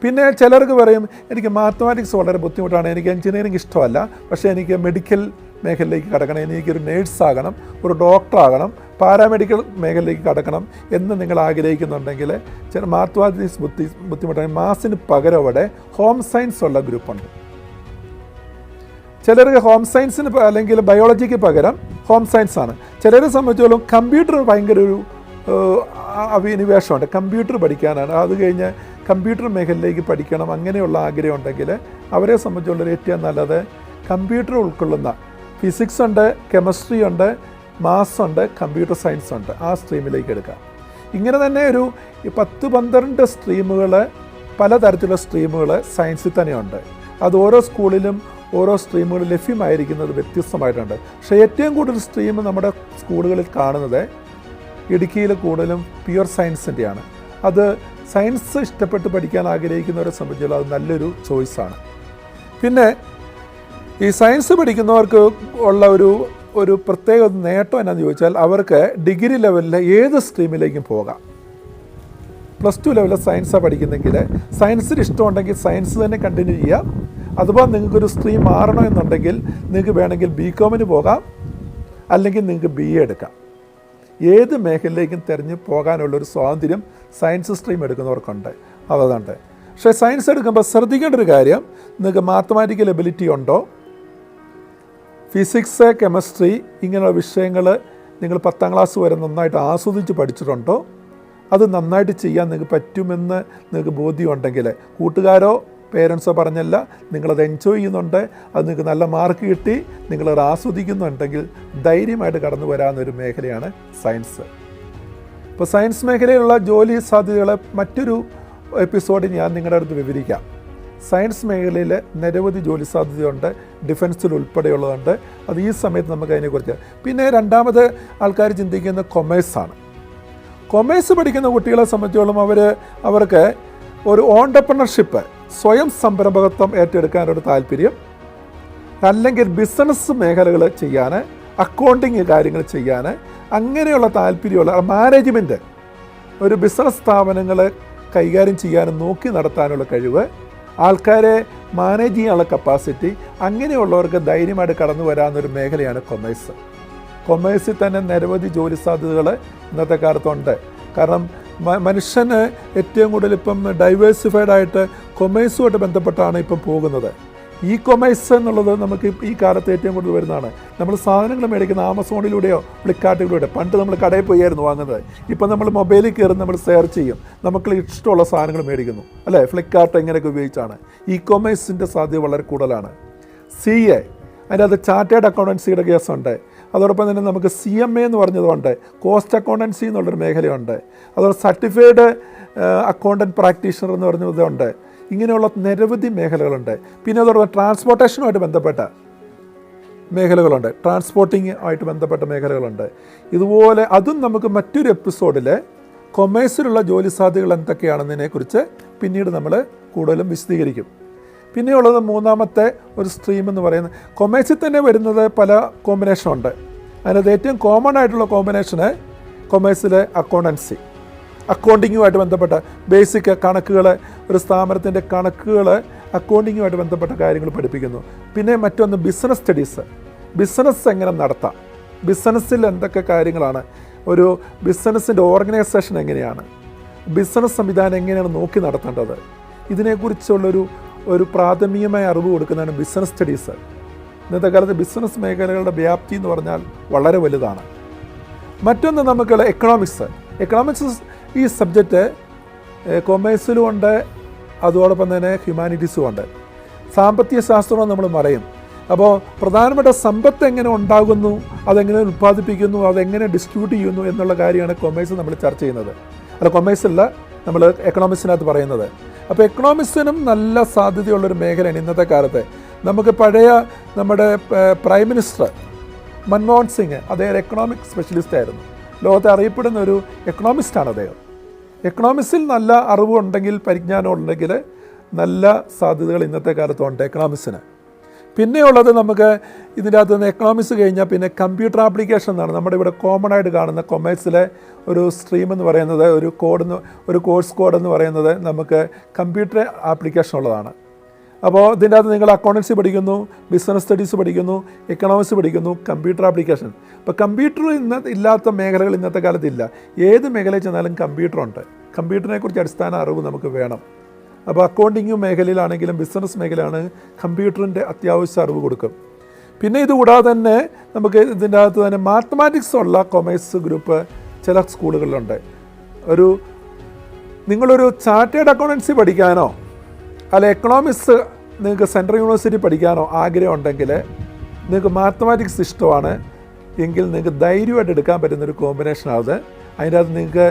പിന്നെ ചിലർക്ക് പറയും എനിക്ക് മാത്തമാറ്റിക്സ് വളരെ ബുദ്ധിമുട്ടാണ്, എനിക്ക് എൻജിനീയറിംഗ് ഇഷ്ടമല്ല, പക്ഷേ എനിക്ക് മെഡിക്കൽ മേഖലയിലേക്ക് കടക്കണം, എനിക്കൊരു നേഴ്സാകണം, ഒരു ഡോക്ടറാകണം, പാരാമെഡിക്കൽ മേഖലയിലേക്ക് കടക്കണം എന്ന് നിങ്ങൾ ആഗ്രഹിക്കുന്നുണ്ടെങ്കിൽ മാത്തമാറ്റിക്സ് ബുദ്ധിമുട്ടാണ്. മാത്സിന് പകരം അവിടെ ഹോം സയൻസ് ഉള്ള ഗ്രൂപ്പുണ്ട്. ചിലർക്ക് ഹോം സയൻസിന് അല്ലെങ്കിൽ ബയോളജിക്ക് പകരം ഹോം സയൻസ് ആണ്. ചിലരെ സംബന്ധിച്ചോളം കമ്പ്യൂട്ടർ ഭയങ്കര ഒരു അഭിനിവേശമുണ്ട്, കമ്പ്യൂട്ടർ പഠിക്കാനാണ്. അത് കഴിഞ്ഞ് കമ്പ്യൂട്ടർ മേഖലയിലേക്ക് പഠിക്കണം അങ്ങനെയുള്ള ആഗ്രഹം ഉണ്ടെങ്കിൽ അവരെ സംബന്ധിച്ചുള്ള ഏറ്റവും നല്ലത് കമ്പ്യൂട്ടർ ഉൾക്കൊള്ളുന്ന ഫിസിക്സ് ഉണ്ട്, കെമിസ്ട്രി ഉണ്ട്, മാത്സ് ഉണ്ട്, കമ്പ്യൂട്ടർ സയൻസ് ഉണ്ട്, ആ സ്ട്രീമിലേക്ക് എടുക്കാം. ഇങ്ങനെ തന്നെ ഒരു 10-12 സ്ട്രീമുകൾ, പലതരത്തിലുള്ള സ്ട്രീമുകൾ സയൻസിൽ തന്നെയുണ്ട്. അത് ഓരോ സ്കൂളിലും ഓരോ സ്ട്രീമുകൾ ലഭ്യമായിരിക്കുന്നത് വ്യത്യസ്തമായിട്ടുണ്ട്. പക്ഷേ ഏറ്റവും കൂടുതൽ സ്ട്രീം നമ്മുടെ സ്കൂളുകളിൽ കാണുന്നത് ഇടുക്കിയിൽ കൂടുതലും പ്യുവർ സയൻസിൻ്റെയാണ്. അത് സയൻസ് ഇഷ്ടപ്പെട്ട് പഠിക്കാൻ ആഗ്രഹിക്കുന്നവരെ സംബന്ധിച്ചുള്ള അത് നല്ലൊരു ചോയ്സാണ്. പിന്നെ ഈ സയൻസ് പഠിക്കുന്നവർക്ക് ഉള്ള ഒരു പ്രത്യേക നേട്ടം എന്നാന്ന് ചോദിച്ചാൽ അവർക്ക് ഡിഗ്രി ലെവലിൽ ഏത് സ്ട്രീമിലേക്കും പോകാം. +2 ലെവലിൽ സയൻസാണ് പഠിക്കുന്നെങ്കിൽ സയൻസിന് ഇഷ്ടമുണ്ടെങ്കിൽ സയൻസ് തന്നെ കണ്ടിന്യൂ ചെയ്യാം. അഥവാ നിങ്ങൾക്കൊരു സ്ട്രീം മാറണമെന്നുണ്ടെങ്കിൽ നിങ്ങൾക്ക് വേണമെങ്കിൽ BComന് പോകാം, അല്ലെങ്കിൽ നിങ്ങൾക്ക് BA എടുക്കാം. ഏത് മേഖലയിലേക്കും തിരഞ്ഞ് പോകാനുള്ളൊരു സ്വാതന്ത്ര്യം സയൻസ് സ്ട്രീം എടുക്കുന്നവർക്കുണ്ട്. അതുകൊണ്ട് പക്ഷേ സയൻസ് എടുക്കുമ്പോൾ ശ്രദ്ധിക്കേണ്ട ഒരു കാര്യം, നിങ്ങൾക്ക് മാത്തമാറ്റിക്കൽ എബിലിറ്റി ഉണ്ടോ, ഫിസിക്സ്, കെമിസ്ട്രി ഇങ്ങനെയുള്ള വിഷയങ്ങൾ നിങ്ങൾ 10ാം ക്ലാസ് വരെ നന്നായിട്ട് ആസ്വദിച്ച് പഠിച്ചിട്ടുണ്ടോ, അത് നന്നായിട്ട് ചെയ്യാൻ നിങ്ങൾക്ക് പറ്റുമെന്ന് നിങ്ങൾക്ക് ബോധ്യമുണ്ടെങ്കിൽ, കൂട്ടുകാരോ പേരൻസോ പറഞ്ഞല്ല, നിങ്ങളത് എൻജോയ് ചെയ്യുന്നുണ്ട്, അത് നിങ്ങൾക്ക് നല്ല മാർക്ക് കിട്ടി, നിങ്ങളത് ആസ്വദിക്കുന്നുണ്ടെങ്കിൽ ധൈര്യമായിട്ട് കടന്നു വരാവുന്നൊരു മേഖലയാണ് സയൻസ്. ഇപ്പോൾ സയൻസ് മേഖലയിലുള്ള ജോലി സാധ്യതകളെ മറ്റൊരു എപ്പിസോഡിൽ ഞാൻ നിങ്ങളുടെ അടുത്ത് വിവരിക്കാം. സയൻസ് മേഖലയിൽ നിരവധി ജോലി സാധ്യതയുണ്ട്, ഡിഫൻസിൽ ഉൾപ്പെടെയുള്ളതുണ്ട്. അത് ഈ സമയത്ത് നമുക്ക് അതിനെക്കുറിച്ച്. പിന്നെ രണ്ടാമത് ആൾക്കാർ ചിന്തിക്കുന്ന കൊമേഴ്സാണ്. കൊമേഴ്സ് പഠിക്കുന്ന കുട്ടികളെ സംബന്ധിച്ചോളം അവർക്ക് ഒരു ഓൺടർപ്രണർഷിപ്പ്, സ്വയം സംരംഭകത്വം ഏറ്റെടുക്കാനൊരു താല്പര്യം, അല്ലെങ്കിൽ ബിസിനസ് മേഖലകൾ ചെയ്യാൻ, അക്കൗണ്ടിങ് കാര്യങ്ങൾ ചെയ്യാൻ അങ്ങനെയുള്ള താല്പര്യമുള്ള മാനേജ്മെൻറ്റ്, ഒരു ബിസിനസ് സ്ഥാപനങ്ങൾ കൈകാര്യം ചെയ്യാനും നോക്കി നടത്താനുള്ള കഴിവ്, ആൾക്കാരെ മാനേജ് ചെയ്യാനുള്ള കപ്പാസിറ്റി, അങ്ങനെയുള്ളവർക്ക് ധൈര്യമായിട്ട് കടന്നു വരാവുന്നൊരു മേഖലയാണ് കൊമേഴ്സ്. കൊമേഴ്സിൽ തന്നെ നിരവധി ജോലി സാധ്യതകൾ ഇന്നത്തെ കാലത്തുണ്ട്. കാരണം മനുഷ്യന് ഏറ്റവും കൂടുതൽ ഇപ്പം ഡൈവേഴ്സിഫൈഡ് ആയിട്ട് കൊമേഴ്സുമായിട്ട് ബന്ധപ്പെട്ടാണ് ഇപ്പം പോകുന്നത്. ഈ കൊമേഴ്സ് എന്നുള്ളത് നമുക്ക് ഈ കാലത്ത് ഏറ്റവും കൂടുതൽ വരുന്നതാണ്. നമ്മൾ സാധനങ്ങൾ മേടിക്കുന്ന ആമസോണിലൂടെയോ ഫ്ലിപ്കാർട്ടിലൂടെ, പണ്ട് നമ്മൾ കടയിൽ പോയായിരുന്നു വാങ്ങുന്നത്. ഇപ്പം നമ്മൾ മൊബൈലിൽ കയറി നമ്മൾ സെർച്ച് ചെയ്യും, നമുക്ക് ഇഷ്ടമുള്ള സാധനങ്ങൾ മേടിക്കുന്നു, അല്ലേ? ഫ്ലിപ്കാർട്ട് എങ്ങനെയൊക്കെ ഉപയോഗിച്ചാണ്. ഈ കൊമേഴ്സിൻ്റെ സാധ്യത വളരെ കൂടുതലാണ്. CA, അതിനകത്ത് ചാർട്ടേഡ് അക്കൗണ്ടൻസിയുടെ കേസുണ്ട്. അതോടൊപ്പം തന്നെ നമുക്ക് CMA എന്ന് പറഞ്ഞതുകൊണ്ട് കോസ്റ്റ് അക്കൗണ്ടൻസി എന്നുള്ളൊരു മേഖലയുണ്ട്. അതുപോലെ സർട്ടിഫൈഡ് അക്കൗണ്ടൻറ്റ് പ്രാക്ടീഷണർ എന്ന് പറഞ്ഞതുണ്ട്. ഇങ്ങനെയുള്ള നിരവധി മേഖലകളുണ്ട്. പിന്നെ അതോടൊപ്പം ട്രാൻസ്പോർട്ടേഷനുമായിട്ട് ബന്ധപ്പെട്ട മേഖലകളുണ്ട്, ട്രാൻസ്പോർട്ടിങ് ആയിട്ട് ബന്ധപ്പെട്ട മേഖലകളുണ്ട്. ഇതുപോലെ അതും നമുക്ക് മറ്റൊരു എപ്പിസോഡിൽ കൊമേഴ്സിലുള്ള ജോലി സാധ്യതകൾ എന്തൊക്കെയാണെന്നതിനെക്കുറിച്ച് പിന്നീട് നമ്മൾ കൂടുതലും വിശദീകരിക്കും. പിന്നെയുള്ളത് മൂന്നാമത്തെ ഒരു സ്ട്രീം എന്ന് പറയുന്നത് കൊമേഴ്സിൽ തന്നെ വരുന്നത് പല കോമ്പിനേഷനുണ്ട്. അതിനകത്ത് ഏറ്റവും കോമൺ ആയിട്ടുള്ള കോമ്പിനേഷന് കൊമേഴ്സിലെ അക്കൗണ്ടൻസി, അക്കൗണ്ടിങ്ങുമായിട്ട് ബന്ധപ്പെട്ട ബേസിക് കണക്കുകൾ, ഒരു സ്ഥാപനത്തിൻ്റെ കണക്കുകൾ അക്കൗണ്ടിങ്ങുമായിട്ട് ബന്ധപ്പെട്ട കാര്യങ്ങൾ പഠിപ്പിക്കുന്നു. പിന്നെ മറ്റൊന്ന് ബിസിനസ് സ്റ്റഡീസ്, ബിസിനസ് എങ്ങനെ നടത്താം, ബിസിനസ്സിൽ എന്തൊക്കെ കാര്യങ്ങളാണ്, ഒരു ബിസിനസ്സിൻ്റെ ഓർഗനൈസേഷൻ എങ്ങനെയാണ്, ബിസിനസ് സംവിധാനം എങ്ങനെയാണ് നോക്കി നടത്തേണ്ടത്, ഇതിനെക്കുറിച്ചുള്ളൊരു പ്രാഥമികമായ അറിവ് കൊടുക്കുന്നതാണ് ബിസിനസ് സ്റ്റഡീസ്. ഇന്നത്തെ കാലത്ത് ബിസിനസ് മേഖലകളുടെ വ്യാപ്തി എന്ന് പറഞ്ഞാൽ വളരെ വലുതാണ്. മറ്റൊന്ന് നമുക്കുള്ള എക്കണോമിക്സ് ഈ സബ്ജക്റ്റ് കൊമേഴ്സിലും ഉണ്ട്, അതോടൊപ്പം തന്നെ ഹ്യൂമാനിറ്റീസും ഉണ്ട്. സാമ്പത്തിക ശാസ്ത്രം നമ്മൾ പറയും. അപ്പോൾ പ്രധാനപ്പെട്ട സമ്പത്ത് എങ്ങനെ ഉണ്ടാകുന്നു, അതെങ്ങനെ ഉൽപ്പാദിപ്പിക്കുന്നു, അതെങ്ങനെ ഡിസ്ട്രിബ്യൂട്ട് ചെയ്യുന്നു എന്നുള്ള കാര്യമാണ് കൊമേഴ്സ് നമ്മൾ ചർച്ച ചെയ്യുന്നത്. അല്ല, കൊമേഴ്സല്ല, നമ്മൾ എക്കണോമിക്സിനകത്ത് പറയുന്നത്. അപ്പോൾ എക്കണോമിക്സിനും നല്ല സാധ്യതയുള്ളൊരു മേഖലയാണ് ഇന്നത്തെ കാലത്ത്. നമുക്ക് പഴയ നമ്മുടെ പ്രൈം മിനിസ്റ്റർ മൻമോഹൻ സിംഗ്, അദ്ദേഹം എക്കണോമിക് സ്പെഷ്യലിസ്റ്റ് ആയിരുന്നു. ലോകത്തെ അറിയപ്പെടുന്ന ഒരു എക്കണോമിസ്റ്റാണ് അദ്ദേഹം. എക്കണോമിക്സിൽ നല്ല അറിവുണ്ടെങ്കിൽ, പരിജ്ഞാനം ഉണ്ടെങ്കിൽ നല്ല സാധ്യതകൾ ഇന്നത്തെ കാലത്തുണ്ട് എക്കണോമിക്സിന്. പിന്നെയുള്ളത് നമുക്ക് ഇതിൻ്റെ അകത്ത് നിന്ന് എക്കണോമിക്സ് കഴിഞ്ഞാൽ പിന്നെ കമ്പ്യൂട്ടർ ആപ്ലിക്കേഷൻ എന്നാണ് നമ്മുടെ ഇവിടെ കോമൺ ആയിട്ട് കാണുന്ന കൊമേഴ്സിലെ ഒരു സ്ട്രീം എന്ന് പറയുന്നത്, ഒരു കോഴ്സ് കോഡ് എന്ന് പറയുന്നത് നമുക്ക് കമ്പ്യൂട്ടർ ആപ്ലിക്കേഷൻ ഉള്ളതാണ്. അപ്പോൾ ഇതിൻ്റെ അകത്ത് നിങ്ങൾ അക്കൗണ്ടൻസി പഠിക്കുന്നു, ബിസിനസ് സ്റ്റഡീസ് പഠിക്കുന്നു, എക്കണോമിക്സ് പഠിക്കുന്നു, കമ്പ്യൂട്ടർ ആപ്ലിക്കേഷൻ. ഇപ്പോൾ കമ്പ്യൂട്ടർ ഇല്ലാത്ത മേഖലകൾ ഇന്നത്തെ കാലത്തില്ല. ഏത് മേഖലയിൽ ചെന്നാലും കമ്പ്യൂട്ടറുണ്ട്. കമ്പ്യൂട്ടറിനെക്കുറിച്ച് അടിസ്ഥാന അറിവ് നമുക്ക് വേണം. അപ്പോൾ അക്കൗണ്ടിങ് മേഖലയിലാണെങ്കിലും ബിസിനസ് മേഖലയാണ് കമ്പ്യൂട്ടറിൻ്റെ അത്യാവശ്യ അറിവ് കൊടുക്കും. പിന്നെ ഇതുകൂടാതെ തന്നെ നമുക്ക് ഇതിൻ്റെ അകത്ത് തന്നെ മാത്തമാറ്റിക്സ് ഉള്ള കൊമേഴ്സ് ഗ്രൂപ്പ് ചില സ്കൂളുകളിലുണ്ട്. നിങ്ങളൊരു ചാർട്ടേഡ് അക്കൗണ്ടൻസി പഠിക്കാനോ അല്ല എക്കണോമിക്സ് നിങ്ങൾക്ക് സെൻട്രൽ യൂണിവേഴ്സിറ്റി പഠിക്കാനോ ആഗ്രഹം ഉണ്ടെങ്കിൽ, നിങ്ങൾക്ക് മാത്തമാറ്റിക്സ് ഇഷ്ടമാണ് എങ്കിൽ നിങ്ങൾക്ക് ധൈര്യമായിട്ട് എടുക്കാൻ പറ്റുന്നൊരു കോമ്പിനേഷനാണ്. അതിൻ്റെ അകത്ത് നിങ്ങൾക്ക്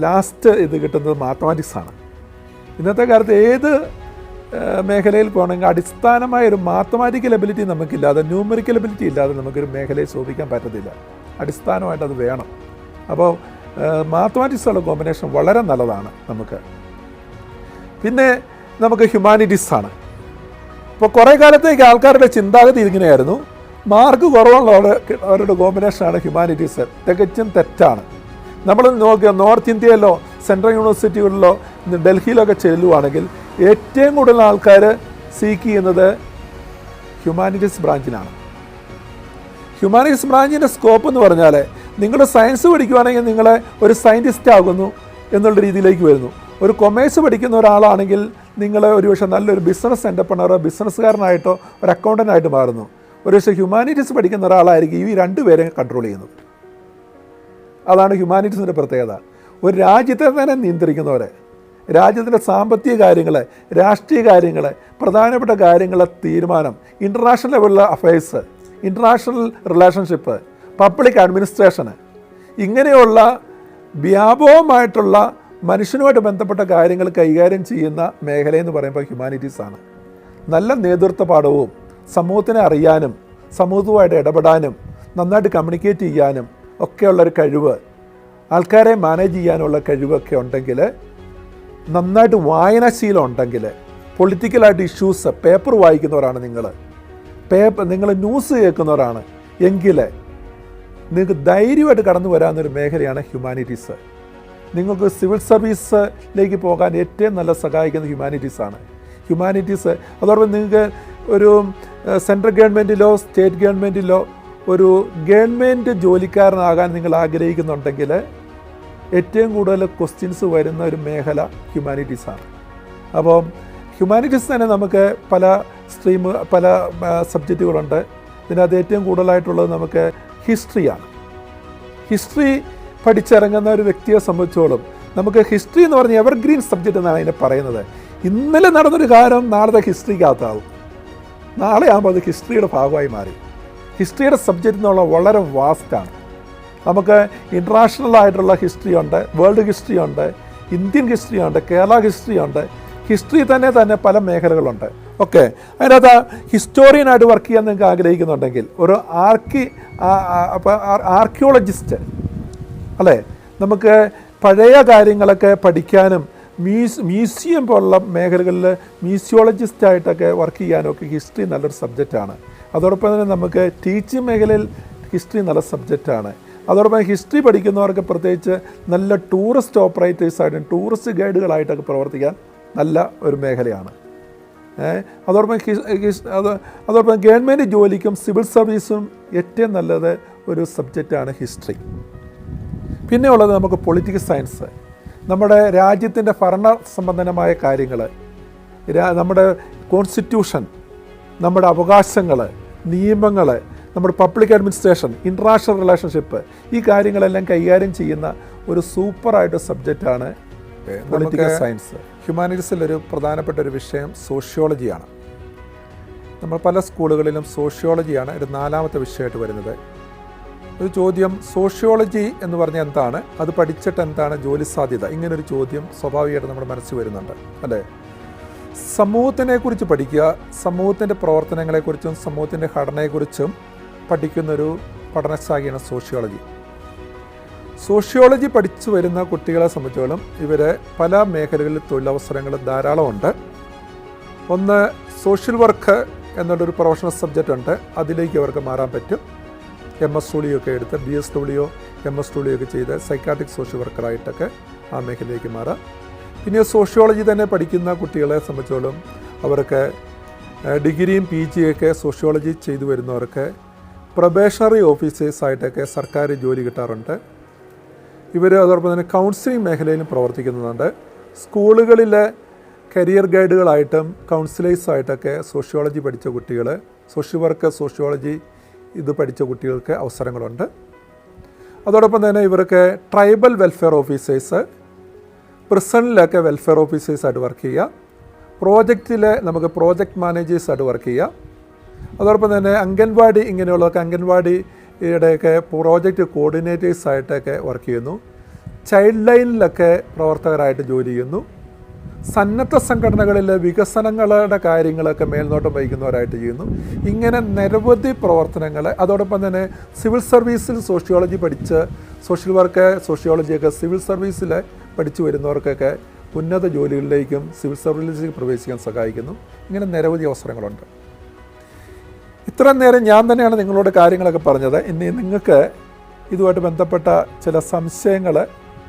ലാസ്റ്റ് ഇത് കിട്ടുന്നത് മാത്തമാറ്റിക്സാണ്. ഇന്നത്തെ കാലത്ത് ഏത് മേഖലയിൽ പോകണമെങ്കിൽ അടിസ്ഥാനമായൊരു മാത്തമാറ്റിക്കൽ എബിലിറ്റി നമുക്കില്ലാതെ, ന്യൂമറിക്കൽ എബിലിറ്റി ഇല്ലാതെ നമുക്കൊരു മേഖലയെ ശോഭിക്കാൻ പറ്റത്തില്ല. അടിസ്ഥാനമായിട്ട് അത് വേണം. അപ്പോൾ മാത്തമാറ്റിക്സുള്ള കോമ്പിനേഷൻ വളരെ നല്ലതാണ് നമുക്ക്. പിന്നെ നമുക്ക് ഹ്യൂമാനിറ്റീസാണ്. ഇപ്പോൾ കുറേ കാലത്തേക്ക് ആൾക്കാരുടെ ചിന്താഗതി ഇങ്ങനെയായിരുന്നു, മാർക്ക് കുറവുള്ളവരുടെ കോമ്പിനേഷനാണ് ഹ്യൂമാനിറ്റീസ്. തികച്ചും തെറ്റാണ്. നമ്മൾ നോക്കിയ നോർത്ത് ഇന്ത്യയിലോ സെൻട്രൽ യൂണിവേഴ്സിറ്റികളിലോ ഡൽഹിയിലൊക്കെ ചെല്ലുവാണെങ്കിൽ ഏറ്റവും കൂടുതൽ ആൾക്കാർ സീക്ക് ചെയ്യുന്നത് ഹ്യൂമാനിറ്റീസ് ബ്രാഞ്ചിനാണ്. ഹ്യൂമാനിറ്റീസ് ബ്രാഞ്ചിൻ്റെ സ്കോപ്പ് എന്ന് പറഞ്ഞാൽ നിങ്ങൾ സയൻസ് പഠിക്കുവാണെങ്കിൽ നിങ്ങൾ ഒരു സയൻറ്റിസ്റ്റ് ആകുന്നു എന്നുള്ള രീതിയിലേക്ക് വരുന്നു. ഒരു കൊമേഴ്സ് പഠിക്കുന്ന ഒരാളാണെങ്കിൽ നിങ്ങൾ ഒരുപക്ഷെ നല്ലൊരു ബിസിനസ് എൻ്റർപ്രണറോ ബിസിനസ്സുകാരനായിട്ടോ ഒരു അക്കൗണ്ടൻ്റായിട്ട് മാറുന്നു. ഒരുപക്ഷെ ഹ്യൂമാനിറ്റീസ് പഠിക്കുന്ന ഒരാളായിരിക്കും ഈ രണ്ടുപേരെ കൺട്രോൾ ചെയ്യുന്നത്. അതാണ് ഹ്യൂമാനിറ്റീസിൻ്റെ പ്രത്യേകത. ഒരു രാജ്യത്തെ തന്നെ നിയന്ത്രിക്കുന്നവരെ, രാജ്യത്തിൻ്റെ സാമ്പത്തിക കാര്യങ്ങൾ, രാഷ്ട്രീയ കാര്യങ്ങൾ, പ്രധാനപ്പെട്ട കാര്യങ്ങളെ തീരുമാനം, ഇൻ്റർനാഷണൽ ലെവലിലുള്ള അഫയേഴ്സ്, ഇൻ്റർനാഷണൽ റിലേഷൻഷിപ്പ്, പബ്ലിക് അഡ്മിനിസ്ട്രേഷന്, ഇങ്ങനെയുള്ള വ്യാപകമായിട്ടുള്ള മനുഷ്യനുമായിട്ട് ബന്ധപ്പെട്ട കാര്യങ്ങൾ കൈകാര്യം ചെയ്യുന്ന മേഖലയെന്ന് പറയുമ്പോൾ ഹ്യൂമാനിറ്റീസാണ്. നല്ല നേതൃത്വ പാഠവും സമൂഹത്തിനെ അറിയാനും സമൂഹവുമായിട്ട് ഇടപെടാനും നന്നായിട്ട് കമ്മ്യൂണിക്കേറ്റ് ചെയ്യാനും ഒക്കെയുള്ളൊരു കഴിവ്, ആൾക്കാരെ മാനേജ് ചെയ്യാനുള്ള കഴിവൊക്കെ ഉണ്ടെങ്കിൽ, നന്നായിട്ട് വായനാശീലം ഉണ്ടെങ്കിൽ, പൊളിറ്റിക്കലായിട്ട് ഇഷ്യൂസ് പേപ്പർ വായിക്കുന്നവരാണ് നിങ്ങൾ ന്യൂസ് കേൾക്കുന്നവരാണ് എങ്കിൽ നിങ്ങൾക്ക് ധൈര്യമായിട്ട് കടന്നു വരാവുന്നൊരു മേഖലയാണ് ഹ്യൂമാനിറ്റീസ്. നിങ്ങൾക്ക് സിവിൽ സർവീസിലേക്ക് പോകാൻ ഏറ്റവും നല്ല സഹായിക്കുന്ന ഹ്യൂമാനിറ്റീസാണ്. അതോടൊപ്പം നിങ്ങൾക്ക് ഒരു സെൻട്രൽ ഗവൺമെൻറ്റിലോ സ്റ്റേറ്റ് ഗവൺമെൻറ്റിലോ ഒരു ഗവൺമെൻറ് ജോലിക്കാരനാകാൻ നിങ്ങൾ ആഗ്രഹിക്കുന്നുണ്ടെങ്കിൽ ഏറ്റവും കൂടുതൽ ക്വസ്റ്റ്യൻസ് വരുന്ന ഒരു മേഖല ഹ്യൂമാനിറ്റീസാണ്. അപ്പോൾ ഹ്യൂമാനിറ്റീസ് തന്നെ നമുക്ക് പല സബ്ജക്റ്റുകളുണ്ട്. ഇതിനകത്ത് ഏറ്റവും കൂടുതലായിട്ടുള്ളത് നമുക്ക് ഹിസ്റ്ററിയാണ്. ഹിസ്റ്ററി പഠിച്ചിറങ്ങുന്ന ഒരു വ്യക്തിയെ സംബന്ധിച്ചോളം നമുക്ക് ഹിസ്റ്ററി എന്ന് പറഞ്ഞാൽ എവർഗ്രീൻ സബ്ജക്റ്റ് എന്നാണ് അതിനെ പറയുന്നത്. ഇന്നലെ നടന്നൊരു കാര്യം നാളത്തെ ഹിസ്റ്ററിക്കകത്താവും, നാളെ ആകുമ്പോൾ അത് ഹിസ്റ്ററിയുടെ ഭാഗമായി മാറി. ഹിസ്റ്ററിയുടെ സബ്ജക്റ്റ് എന്നുള്ള വളരെ വാസ്റ്റാണ്. നമുക്ക് ഇൻ്റർനാഷണൽ ആയിട്ടുള്ള ഹിസ്റ്ററി ഉണ്ട്, വേൾഡ് ഹിസ്റ്ററി ഉണ്ട്, ഇന്ത്യൻ ഹിസ്റ്ററി ഉണ്ട്, കേരള ഹിസ്റ്ററി ഉണ്ട്. ഹിസ്റ്ററി തന്നെ പല മേഖലകളുണ്ട്. ഓക്കെ, അതിനകത്ത് ഹിസ്റ്റോറിയനായിട്ട് വർക്ക് ചെയ്യാൻ നിങ്ങൾക്ക് ആഗ്രഹിക്കുന്നുണ്ടെങ്കിൽ ഒരു ആർക്കിയോളജിസ്റ്റ് അല്ലേ, നമുക്ക് പഴയ കാര്യങ്ങളൊക്കെ പഠിക്കാനും മ്യൂസിയം പോലുള്ള മേഖലകളിൽ മ്യൂസിയോളജിസ്റ്റായിട്ടൊക്കെ വർക്ക് ചെയ്യാനൊക്കെ ഹിസ്റ്ററി നല്ലൊരു സബ്ജക്റ്റാണ്. അതോടൊപ്പം തന്നെ നമുക്ക് ടീച്ചിങ് മേഖലയിൽ ഹിസ്റ്ററി നല്ല സബ്ജക്റ്റാണ്. അതോടൊപ്പം ഹിസ്റ്ററി പഠിക്കുന്നവർക്ക് പ്രത്യേകിച്ച് നല്ല ടൂറിസ്റ്റ് ഓപ്പറേറ്റേഴ്സായിട്ടും ടൂറിസ്റ്റ് ഗൈഡുകളായിട്ടൊക്കെ പ്രവർത്തിക്കാൻ നല്ല ഒരു മേഖലയാണ്. അതോടൊപ്പം ഗവൺമെൻറ് ജോലിക്കും സിവിൽ സർവീസും ഏറ്റവും നല്ലത് ഒരു സബ്ജക്റ്റാണ് ഹിസ്റ്ററി. പിന്നെ ഉള്ളത് നമുക്ക് പൊളിറ്റിക്കൽ സയൻസ്. നമ്മുടെ രാജ്യത്തിൻ്റെ ഭരണ സംബന്ധമായ കാര്യങ്ങൾ, നമ്മുടെ കോൺസ്റ്റിറ്റ്യൂഷൻ, നമ്മുടെ അവകാശങ്ങൾ, നിയമങ്ങൾ, നമ്മുടെ പബ്ലിക് അഡ്മിനിസ്ട്രേഷൻ, ഇൻ്റർനാഷണൽ റിലേഷൻഷിപ്പ്, ഈ കാര്യങ്ങളെല്ലാം കൈകാര്യം ചെയ്യുന്ന ഒരു സൂപ്പറായിട്ട് സബ്ജക്റ്റാണ് പൊളിറ്റിക്കൽ സയൻസ്. ഹ്യൂമാനിറ്റീസിലൊരു പ്രധാനപ്പെട്ട ഒരു വിഷയം സോഷ്യോളജിയാണ്. നമ്മൾ പല സ്കൂളുകളിലും സോഷ്യോളജിയാണ് ഒരു 4ാമത്തെ വിഷയമായിട്ട് വരുന്നത്. ഒരു ചോദ്യം, സോഷ്യോളജി എന്ന് പറഞ്ഞാൽ എന്താണ്, അത് പഠിച്ചിട്ട് എന്താണ് ജോലി സാധ്യത, ഇങ്ങനൊരു ചോദ്യം സ്വാഭാവികമായിട്ട് നമ്മുടെ മനസ്സിൽ വരുന്നുണ്ട് അല്ലേ. സമൂഹത്തിനെക്കുറിച്ച് പഠിക്കുക, സമൂഹത്തിൻ്റെ പ്രവർത്തനങ്ങളെക്കുറിച്ചും സമൂഹത്തിൻ്റെ ഘടനയെക്കുറിച്ചും പഠിക്കുന്നൊരു പഠനശാഖയാണ് സോഷ്യോളജി. സോഷ്യോളജി പഠിച്ചു വരുന്ന കുട്ടികളെ സംബന്ധിച്ചോളം ഇവർ പല മേഖലകളിൽ തൊഴിലവസരങ്ങൾ ധാരാളമുണ്ട്. ഒന്ന്, സോഷ്യൽ വർക്ക് എന്നുള്ളൊരു പ്രൊഫഷണൽ സബ്ജക്റ്റ് ഉണ്ട്, അതിലേക്ക് അവർക്ക് മാറാൻ പറ്റും. MSW ഒക്കെ എടുത്ത് BSW MSW ഒക്കെ ചെയ്ത് സൈക്കാട്രിക് സോഷ്യൽ വർക്കറായിട്ടൊക്കെ ആ മേഖലയിലേക്ക് മാറാം. പിന്നെ സോഷ്യോളജി തന്നെ പഠിക്കുന്ന കുട്ടികളെ സംബന്ധിച്ചോളം അവർക്ക് ഡിഗ്രിയും PG ഒക്കെ സോഷ്യോളജി ചെയ്തു വരുന്നവർക്ക് പ്രൊബേഷണറി ഓഫീസേഴ്സായിട്ടൊക്കെ സർക്കാർ ജോലി കിട്ടാറുണ്ട്. ഇവർ അതോടൊപ്പം തന്നെ കൗൺസിലിംഗ് മേഖലയിലും പ്രവർത്തിക്കുന്നുണ്ട്. സ്കൂളുകളിലെ കരിയർ ഗൈഡുകളായിട്ടും കൗൺസിലേഴ്സായിട്ടൊക്കെ സോഷ്യോളജി പഠിച്ച കുട്ടികൾ, സോഷ്യൽ വർക്ക് സോഷ്യോളജി ഇത് പഠിച്ച കുട്ടികൾക്ക് അവസരങ്ങളുണ്ട്. അതോടൊപ്പം തന്നെ ഇവർക്ക് ട്രൈബൽ വെൽഫെയർ ഓഫീസേഴ്സ്, പ്രിസണിലൊക്കെ വെൽഫെയർ ഓഫീസേഴ്സായിട്ട് വർക്ക് ചെയ്യുക, പ്രോജക്റ്റിൽ നമുക്ക് പ്രോജക്റ്റ് മാനേജേഴ്സായിട്ട് വർക്ക് ചെയ്യുക. അതോടൊപ്പം തന്നെ അംഗൻവാടി ഇങ്ങനെയുള്ളതൊക്കെ അംഗൻവാടിയുടെയൊക്കെ പ്രോജക്റ്റ് കോർഡിനേറ്റേഴ്സായിട്ടൊക്കെ വർക്ക് ചെയ്യുന്നു. ചൈൽഡ് ലൈനിലൊക്കെ പ്രവർത്തകരായിട്ട് ജോലി ചെയ്യുന്നു. സന്നദ്ധ സംഘടനകളിൽ വികസനങ്ങളുടെ കാര്യങ്ങളൊക്കെ മേൽനോട്ടം വഹിക്കുന്നവരായിട്ട് ചെയ്യുന്നു. ഇങ്ങനെ നിരവധി പ്രവർത്തനങ്ങൾ. അതോടൊപ്പം തന്നെ സിവിൽ സർവീസിൽ സോഷ്യോളജി പഠിച്ച് സോഷ്യൽ വർക്ക് സോഷ്യോളജിയൊക്കെ സിവിൽ സർവീസിൽ പഠിച്ചു വരുന്നവർക്കൊക്കെ ഉന്നത ജോലികളിലേക്കും സിവിൽ സർവീസിലേക്ക് പ്രവേശിക്കാൻ സഹായിക്കുന്നു. ഇങ്ങനെ നിരവധി അവസരങ്ങളുണ്ട്. ഇത്രയും നേരം ഞാൻ തന്നെയാണ് നിങ്ങളോട് കാര്യങ്ങളൊക്കെ പറഞ്ഞത്. ഇനി നിങ്ങൾക്ക് ഇതുമായിട്ട് ബന്ധപ്പെട്ട ചില സംശയങ്ങൾ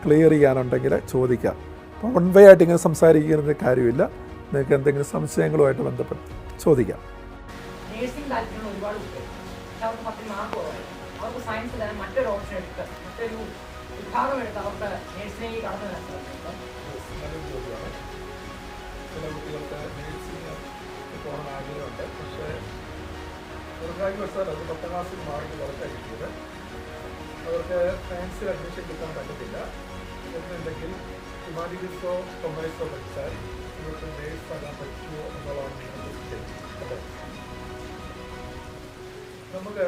ക്ലിയർ ചെയ്യാനുണ്ടെങ്കിൽ ചോദിക്കാം. അപ്പോൾ വൺ വേ ആയിട്ട് ഇങ്ങനെ സംസാരിക്കുന്ന കാര്യമില്ല. നിങ്ങൾക്ക് എന്തെങ്കിലും സംശയങ്ങളുമായിട്ട് ബന്ധപ്പെട്ട് ചോദിക്കാം. നേഴ്സിംഗ് താല്പര്യം ഒരുപാട് കുട്ടികൾ, അവർക്ക് 10 മാർക്ക് കുറവായി, അവർക്ക് സയൻസ് തന്നെ മറ്റൊരു ഓപ്ഷൻ എടുത്ത് മറ്റൊരു വിഭാഗം എടുത്ത് അവർക്ക് നേഴ്സിംഗിലേക്ക് കടന്നു വരാൻ ചില കുട്ടികൾക്ക് നേഴ്സിംഗ് പോകാൻ ആഗ്രഹമുണ്ട്. പക്ഷേ നിർഭാഗ്യവശാൽ അത് 10ാം ക്ലാസ്സിൽ മാർക്ക് കുറച്ചാണ് കിട്ടിയത്. അവർക്ക് സയൻസിൽ അഡ്മിഷൻ കിട്ടാൻ പറ്റത്തില്ല. എന്നുണ്ടെങ്കിൽ ഹ്യൂമാനിറ്റീസോ കൊമേഴ്സോ പഠിച്ചാൽ ഇവർക്ക് നേഴ്സ് ആകാൻ പറ്റുമോ എന്നുള്ളതാണ് നിങ്ങൾ. നമുക്ക്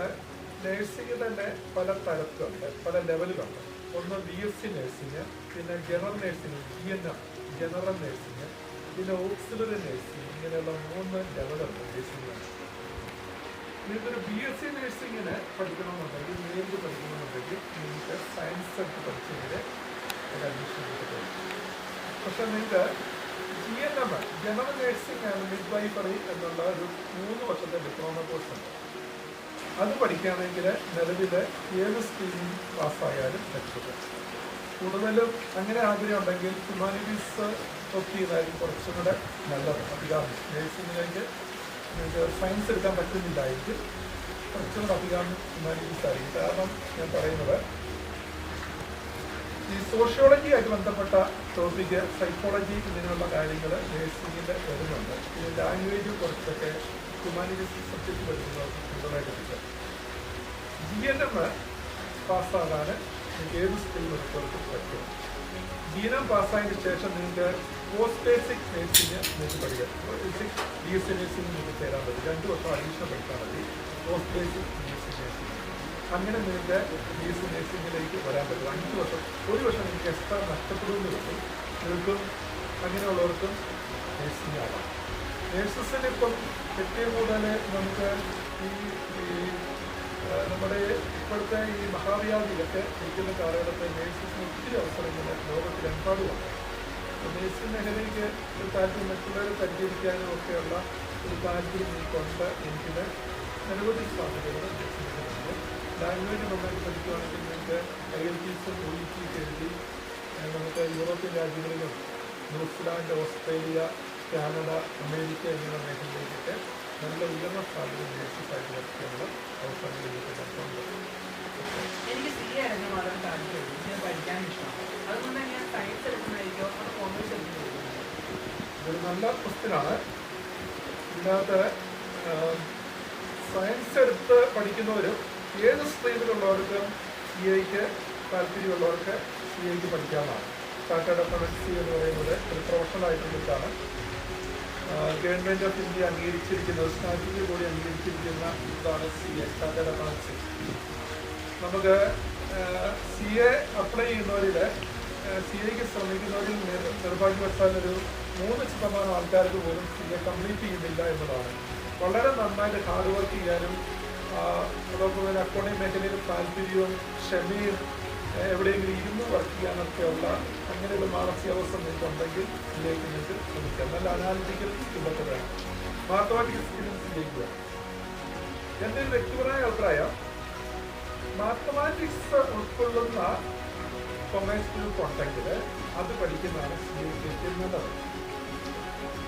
നേഴ്സിംഗ് തന്നെ പല തരത്തിലുണ്ട്, പല ലെവലുകളുണ്ട്. ഒന്ന് BSc നേഴ്സിംഗ്, പിന്നെ general nursing GNM general nursing, പിന്നെ ഓക്സിലറി നേഴ്സിംഗ്, ഇങ്ങനെയുള്ള 3 ലെവലുണ്ട് നേഴ്സിംഗ്. നിങ്ങൾക്കൊരു BSc നേഴ്സിംഗിന് പഠിക്കണമെന്നുണ്ടെങ്കിൽ നേരിട്ട് പഠിക്കണമെന്നുണ്ടെങ്കിൽ നിങ്ങൾക്ക് സയൻസ് എടുത്ത് പഠിച്ചെങ്കിൽ അഡ്മിഷൻ കിട്ടും. പക്ഷെ നിങ്ങൾക്ക് GNM general nursing and midwifery എന്നുള്ള ഒരു 3 വർഷത്തെ ഡിപ്ലോമ കോഴ്സ് ഉണ്ട്. അത് പഠിക്കുകയാണെങ്കിൽ നിലവിൽ ഏത് സ്ട്രീമിൽ പാസ്സായാലും രക്ഷപ്പെടും. കൂടുതലും അങ്ങനെ ആഗ്രഹം ഉണ്ടെങ്കിൽ ഹ്യൂമാനിറ്റീസ് ഒക്കെ ചെയ്തായിരിക്കും കുറച്ചും കൂടെ നല്ലത്. അധികാരം നേഴ്സിംഗിലേക്ക് നിങ്ങൾക്ക് സയൻസ് എടുക്കാൻ പറ്റുന്നില്ലായിരിക്കും കുറച്ചും കൂടെ അധികാരം ഹ്യൂമാനിറ്റീസ് ആയിരിക്കും. കാരണം ഞാൻ പറയുന്നത് ഈ സോഷ്യോളജി ആയിട്ട് ബന്ധപ്പെട്ട ടോപ്പിക്ക്, സൈക്കോളജി ഇങ്ങനെയുള്ള കാര്യങ്ങൾ നേഴ്സിംഗിൽ വരുന്നുണ്ട്. ഈ ലാംഗ്വേജ് കുറച്ചൊക്കെ ഹ്യൂമാനിറ്റീസ് സബ്ജക്റ്റ് പഠിക്കുന്നവർക്ക് കൂടുതലായിട്ട് കിട്ടും. GNM പാസ്സാകാൻ നിങ്ങൾക്ക് ഏത് സ്കിൽ എടുത്തവർക്ക് പറ്റും. GNM പാസ്സായതിനു ശേഷം നിങ്ങൾക്ക് പോസ്റ്റ് ബേസിക് നേഴ്സിംഗ് നിങ്ങൾക്ക് പഠിക്കാം. BSc നേഴ്സിംഗ് നിങ്ങൾക്ക് ചേരാൻ പറ്റും. 2 വർഷം അഡീഷണൽ പഠിച്ചാൽ മതി. പോസ്റ്റ് ബേസിക് നേഴ്സിംഗ് അങ്ങനെ നിങ്ങൾക്ക് BSc നേഴ്സിംഗിലേക്ക് വരാൻ പറ്റും. 5 വർഷം 1 വർഷം നിങ്ങൾക്ക് എക്സ്ട്രാ നഷ്ടപ്പെടുമെന്ന് കിട്ടും. നിങ്ങൾക്കും അങ്ങനെയുള്ളവർക്കും നേഴ്സിംഗ് ആവാം. നേഴ്സസിന് ഇപ്പം ഏറ്റവും കൂടുതൽ നമുക്ക് ഈ നമ്മുടെ ഇപ്പോഴത്തെ ഈ മഹാവ്യാധിയിലൊക്കെ നിൽക്കുന്ന കാലഘട്ടത്തിൽ നേഴ്സസിന് ഒത്തിരി അവസരങ്ങൾ ലോകത്തിലെമ്പാടുമുണ്ട്. നേഴ്സിംഗ് മേഖലയ്ക്ക് ഒരു താല്പര്യം മറ്റുള്ളവരെ പരിചരിക്കാനും ഒക്കെയുള്ള ഒരു താല്പര്യം എനിക്കുണ്ട്. എനിക്ക് നിരവധി സാധ്യതകൾ നേഴ്സിംഗ് ലാംഗ്വേജ് നന്നായിട്ട് പഠിക്കുകയാണെങ്കിൽ നിങ്ങൾക്ക് IELTS OET എഴുതി നമുക്ക് യൂറോപ്യൻ രാജ്യങ്ങളിലും ന്യൂസിലാൻഡ്, ഓസ്ട്രേലിയ, കാനഡ, അമേരിക്ക എന്നിവ മേഖലയിലേക്കൊക്കെ നല്ല ഉയർന്ന സാധ്യത നേഴ്സസായിട്ട് വർക്ക് ചെയ്യാനുള്ള അവസരങ്ങളിലേക്ക് നടത്തുന്നുണ്ട്. എനിക്ക് CA എടുക്കാൻ വളരെ താല്പര്യമുണ്ട്. ഞാൻ പഠിക്കാൻ ഇഷ്ടമാണ്. അതുകൊണ്ട് ഞാൻ സയൻസ് എടുക്കുന്നതായിരിക്കും അത് കോമേഴ്സ് എടുക്കുന്നതായിരിക്കും. ഇതൊരു നല്ല ക്വസ്റ്റ്യനാണ്. ഇതിനകത്ത് സയൻസ് എടുത്ത് പഠിക്കുന്നവരും ഏത് സ്ട്രീമിലുള്ളവർക്ക് CAക്ക് താല്പര്യമുള്ളവർക്ക് CAക്ക് പഠിക്കാവുന്നതാണ്. ചാർട്ടേഡ് അക്കൗണ്ടൻസി എന്ന് പറയുന്നത് ഒരു പ്രൊഫഷണലായിട്ടുള്ളതാണ്. ഗവൺമെൻറ് ഓഫ് ഇന്ത്യ അംഗീകരിച്ചിരിക്കുന്നത്, സ്റ്റാറ്റ്യൂട്ടറി കൂടി അംഗീകരിച്ചിരിക്കുന്ന ഇതാണ് CA, ചാർട്ടേഡ് അക്കൗണ്ടൻസി. നമുക്ക് CA അപ്ലൈ ചെയ്യുന്നവരിൽ CAക്ക് ശ്രമിക്കുന്നവരിൽ നിർഭാഗ്യവശാൽ ഒരു 3% ആൾക്കാർക്ക് പോലും CA കംപ്ലീറ്റ് ചെയ്യുന്നില്ല എന്നതാണ്. വളരെ നന്നായിട്ട് ഹാർഡ് വർക്ക് ചെയ്യാനും അതോടൊപ്പം തന്നെ അക്കൗണ്ടിങ് മേഖലയിൽ താല്പര്യവും ക്ഷമയും എവിടെയെങ്കിലും ഇരുന്ന് വർക്ക് ചെയ്യാനൊക്കെയുള്ള അങ്ങനെയുള്ള മാനസികാവസ്ഥ നിങ്ങൾക്കുണ്ടെങ്കിൽ CAക്ക് നിങ്ങൾക്ക് ശ്രമിക്കാം. നല്ല അനാലിറ്റിക്കൽ സ്കില്ലൊക്കെ വേണം, മാത്തമാറ്റിക്കൽ സ്കില്ലും CAക്ക് വേണം. എൻ്റെ ഒരു വ്യക്തിപരമായ അഭിപ്രായം, മാത്തമാറ്റിക്സ് ഉൾക്കൊള്ളുന്ന കൊമേഴ്സ് ഗ്രൂപ്പ് ഉണ്ടെങ്കിൽ അത് പഠിക്കുന്നതാണ് CAക്ക് നല്ലത്.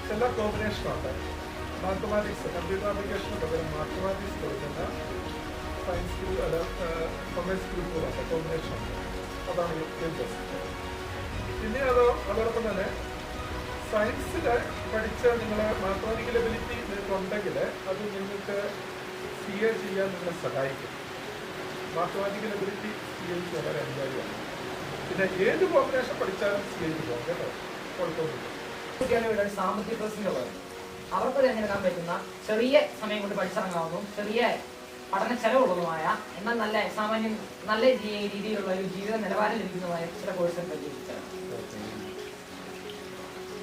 ചില കോമ്പിനേഷനുണ്ട്. മാത്തമാറ്റിക്സ്, കമ്പ്യൂട്ടർ ആപ്ലിക്കേഷന് പകരം മാത്തമാറ്റിക്സ് കൊടുക്കുന്ന സയൻസ് ഗ്രൂപ്പ് അല്ല കൊമേഴ്സ് ഗ്രൂപ്പുകളുണ്ട്, കോമ്പിനേഷനുണ്ട്. അതാണ് ഏറ്റവും ബെസ്റ്റ്. പിന്നെ അതോടൊപ്പം തന്നെ സയൻസിൽ പഠിച്ച നിങ്ങൾ മാത്തമാറ്റിക്കൽ എബിലിറ്റി നിങ്ങൾക്കുണ്ടെങ്കിൽ അത് നിങ്ങൾക്ക് CA ചെയ്യാൻ നിങ്ങളെ സഹായിക്കും. മാത്തമാറ്റിക്കൽ എബിലിറ്റി CAക്ക് വളരെ അനിവാര്യമാണ്. പിന്നെ ഏത് കോമ്പിനേഷൻ പഠിച്ചാലും CAക്ക് പോകാം കേട്ടോ, കുഴപ്പമൊന്നുമില്ല. സാമ്പത്തിക പ്രശ്നമുള്ളത് അവർക്ക് തിരഞ്ഞെടുക്കാൻ പറ്റുന്ന ചെറിയ സമയം കൊണ്ട് പഠിച്ചിറങ്ങാവുന്നതും ചെറിയ പഠന ചെലവുള്ളതുമായ എന്നാൽ നല്ല സാമാന്യം നല്ല രീതിയിലുള്ള ഒരു ജീവിത നിലവാരം ലഭിക്കുന്നതുമായ ചില കോഴ്സുകൾ പരിചയിച്ചാണ്.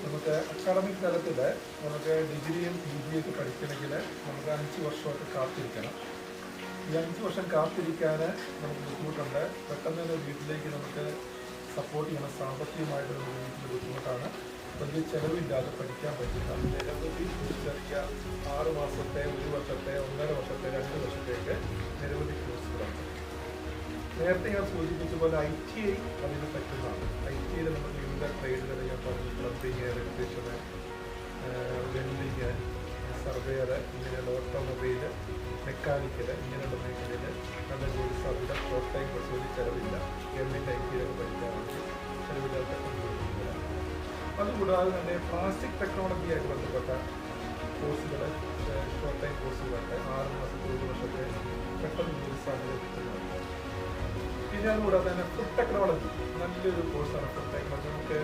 നമുക്ക് അക്കാഡമിക് തലത്തിൽ നമുക്ക് ഡിഗ്രിയും PG ഒക്കെ പഠിക്കണമെങ്കിൽ നമുക്ക് 5 വർഷമൊക്കെ കാത്തിരിക്കണം. ഈ 5 വർഷം കാത്തിരിക്കാൻ നമുക്ക് ബുദ്ധിമുട്ടുണ്ട്. പെട്ടെന്ന് തന്നെ വീട്ടിലേക്ക് നമുക്ക് സപ്പോർട്ട് ചെയ്യണം. സാമ്പത്തികമായിട്ട് വീട്ടിൽ ബുദ്ധിമുട്ടാണ്. വലിയ ചിലവില്ലാതെ പഠിക്കാൻ പറ്റുന്ന നിരവധി ചെറിയ 6 മാസത്തെ, 1 വർഷത്തെ, 1.5 വർഷത്തെ, 2 വർഷത്തേക്ക് നിരവധി കോഴ്സുകളുണ്ട്. നേരത്തെ ഞാൻ സൂചിപ്പിച്ച പോലെ ITI അതിന് പറ്റുന്നതാണ്. ITIയിൽ നമുക്ക് വിവിധ ട്രേഡുകൾ ഞാൻ പറഞ്ഞു, പ്ലംബിങ്, ഇലക്ട്രീഷ്യന്, വെൽഡിങ്, സർവേയർ, ഇങ്ങനെയുള്ള ഓട്ടോമൊബൈൽ, മെക്കാനിക്കൽ, ഇങ്ങനെയുള്ള മേഖലയിൽ നല്ല ജോലി സാധ്യത, ഷോർട്ട് ടൈം കുറച്ച് ചിലവില്ല. ഗവൺമെൻറ് ITIയിലൊക്കെ പഠിക്കാറുണ്ട്, ചിലവില്ലാത്ത കൊണ്ടുവരുന്നില്ല. അതുകൂടാതെ തന്നെ പ്ലാസ്റ്റിക് ടെക്നോളജിയായിട്ട് ബന്ധപ്പെട്ട കോഴ്സുകൾ, ഷോർട്ട് ടൈം കോഴ്സുകളുണ്ട്. 6 മാസത്തിൽ 1 വർഷത്തെ പെട്ടെന്ന് ജോലി സാധ്യത കിട്ടുന്നത്. പിന്നെ അതുകൂടാതെ തന്നെ ഫുഡ് ടെക്നോളജി നല്ലൊരു കോഴ്സാണ്. ഫുഡ് ടെക്നോളജി നമുക്ക്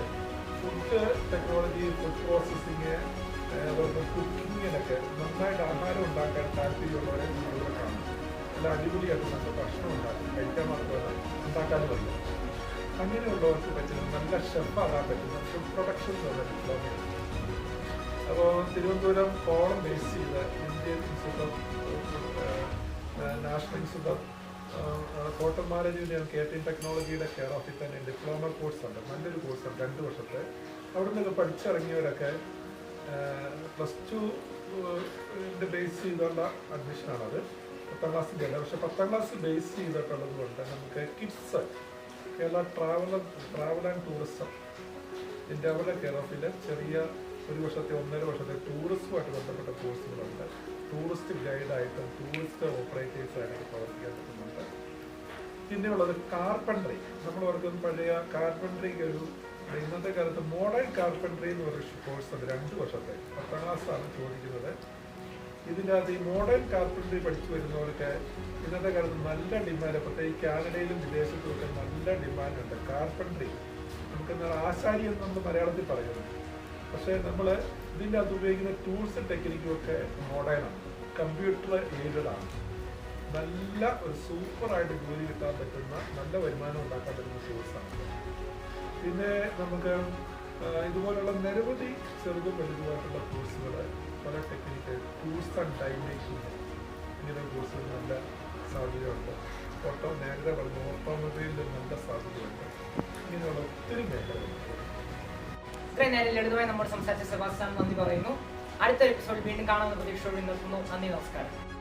ഫുഡ് ടെക്നോളജി, ഫുഡ് പ്രോസസ്സിങ്, അതുപോലെ കുക്കിങ്ങിനൊക്കെ നന്നായിട്ട് ആഹാരം ഉണ്ടാക്കാൻ താല്പര്യമുള്ളവരെ നമ്മളിവിടെ കാണും. നല്ല അടിപൊളിയായിട്ട് നമുക്ക് ഭക്ഷണം ഉണ്ടാക്കും, കഴിക്കാൻ മാത്രമല്ല ഉണ്ടാക്കാനും കഴിയും. അങ്ങനെയുള്ളവർക്ക് പറ്റുന്ന നല്ല ഷെഫാകാൻ പറ്റുന്ന ഫുഡ് പ്രൊഡക്ഷൻ എന്നുള്ള ഡിപ്ലോമയാണ്. അപ്പോൾ തിരുവനന്തപുരം കോളം ബേസ് ചെയ്ത് Indian institute of national institute of hotel management and catering ടെക്നോളജിയുടെ കെയർ ഓഫിൽ തന്നെ ഡിപ്ലോമ കോഴ്സുണ്ട്. നല്ലൊരു കോഴ്സാണ്, 2 വർഷത്തെ. അവിടെ നിന്നൊക്കെ പഠിച്ചിറങ്ങിയവരൊക്കെ +2 ബേസ് ചെയ്തുള്ള അഡ്മിഷനാണത്. 10ാം ക്ലാസ്സിൻ്റെ അല്ല, പക്ഷേ 10ാം ക്ലാസ് ബേസ് ചെയ്തിട്ടുള്ളത് കൊണ്ട് നമുക്ക് kids Kerala travel and tourism ഇതിൻ്റെ അവരുടെ കെയർ ഓഫിൽ ചെറിയ 1 വർഷത്തെ 1.5 വർഷത്തെ ടൂറിസവുമായിട്ട് ബന്ധപ്പെട്ട കോഴ്സുകളുണ്ട്. ടൂറിസ്റ്റ് ഗൈഡായിട്ടും ടൂറിസ്റ്റ് ഓപ്പറേറ്റേഴ്സായിട്ടൊക്കെ പ്രവർത്തിക്കാൻ പറ്റുന്നുണ്ട്. പിന്നെയുള്ളത് കാർപ്പൻട്രി. നമ്മൾ ഓർക്കുന്ന പഴയ കാർപ്പൻട്രിക്ക് ഒരു ഇന്നത്തെ കാലത്ത് മോഡേൺ കാർപ്പൻട്രി എന്ന് പറയുന്ന കോഴ്സുണ്ട്, 2 വർഷത്തെ. 10ാം ക്ലാസ്സാണ് ചോദിക്കുന്നത്. ഇതിൻ്റെ അകത്ത് ഈ മോഡേൺ കാർപ്പൻട്രി പഠിച്ചു വരുന്നവർക്ക് ഇന്നത്തെ കാലത്ത് നല്ല ഡിമാൻഡ്, പ്രത്യേകിച്ച് കാനഡയിലും വിദേശത്തുമൊക്കെ നല്ല ഡിമാൻഡുണ്ട്. കാർപ്പൻട്രി നമുക്കെന്നാൽ ആശാരി എന്ന് നമ്മൾ മലയാളത്തിൽ പറയുന്നത്. പക്ഷേ നമ്മൾ ഇതിൻ്റെ അകത്ത് ഉപയോഗിക്കുന്ന ടൂൾസും ടെക്നിക്കും ഒക്കെ മോഡേണാണ്, കമ്പ്യൂട്ടർ എയ്ഡഡാണ്. നല്ല ഒരു സൂപ്പറായിട്ട് ജോലി കിട്ടാൻ പറ്റുന്ന, നല്ല വരുമാനം ഉണ്ടാക്കാൻ പറ്റുന്ന കോഴ്സാണ്. പിന്നെ നമുക്ക് ഇതുപോലുള്ള നിരവധി ചെറുതും വലുതുമായിട്ടുള്ള കോഴ്സുകൾ, പല technical tools and dye making, ഇങ്ങനെ കോഴ്സുകൾ നല്ല സാധ്യതയുണ്ട്. നേരത്തെ പറഞ്ഞ ഓട്ടോമൊബൈലിൽ നല്ല സാധ്യതയുണ്ട്. ഇങ്ങനെയുള്ള ഒത്തിരി മേഖലകളുണ്ട്. ഇത്രയും നേരം ലളിതമായി നമ്മോട് സംസാരിച്ച സെബാസ്റ്റ്യൻ നന്ദി പറയുന്നു. അടുത്തൊരു എപ്പിസോഡിൽ വീണ്ടും കാണാമെന്ന പ്രതീക്ഷയോടെ നിർത്തുന്നു. നന്ദി, നമസ്കാരം.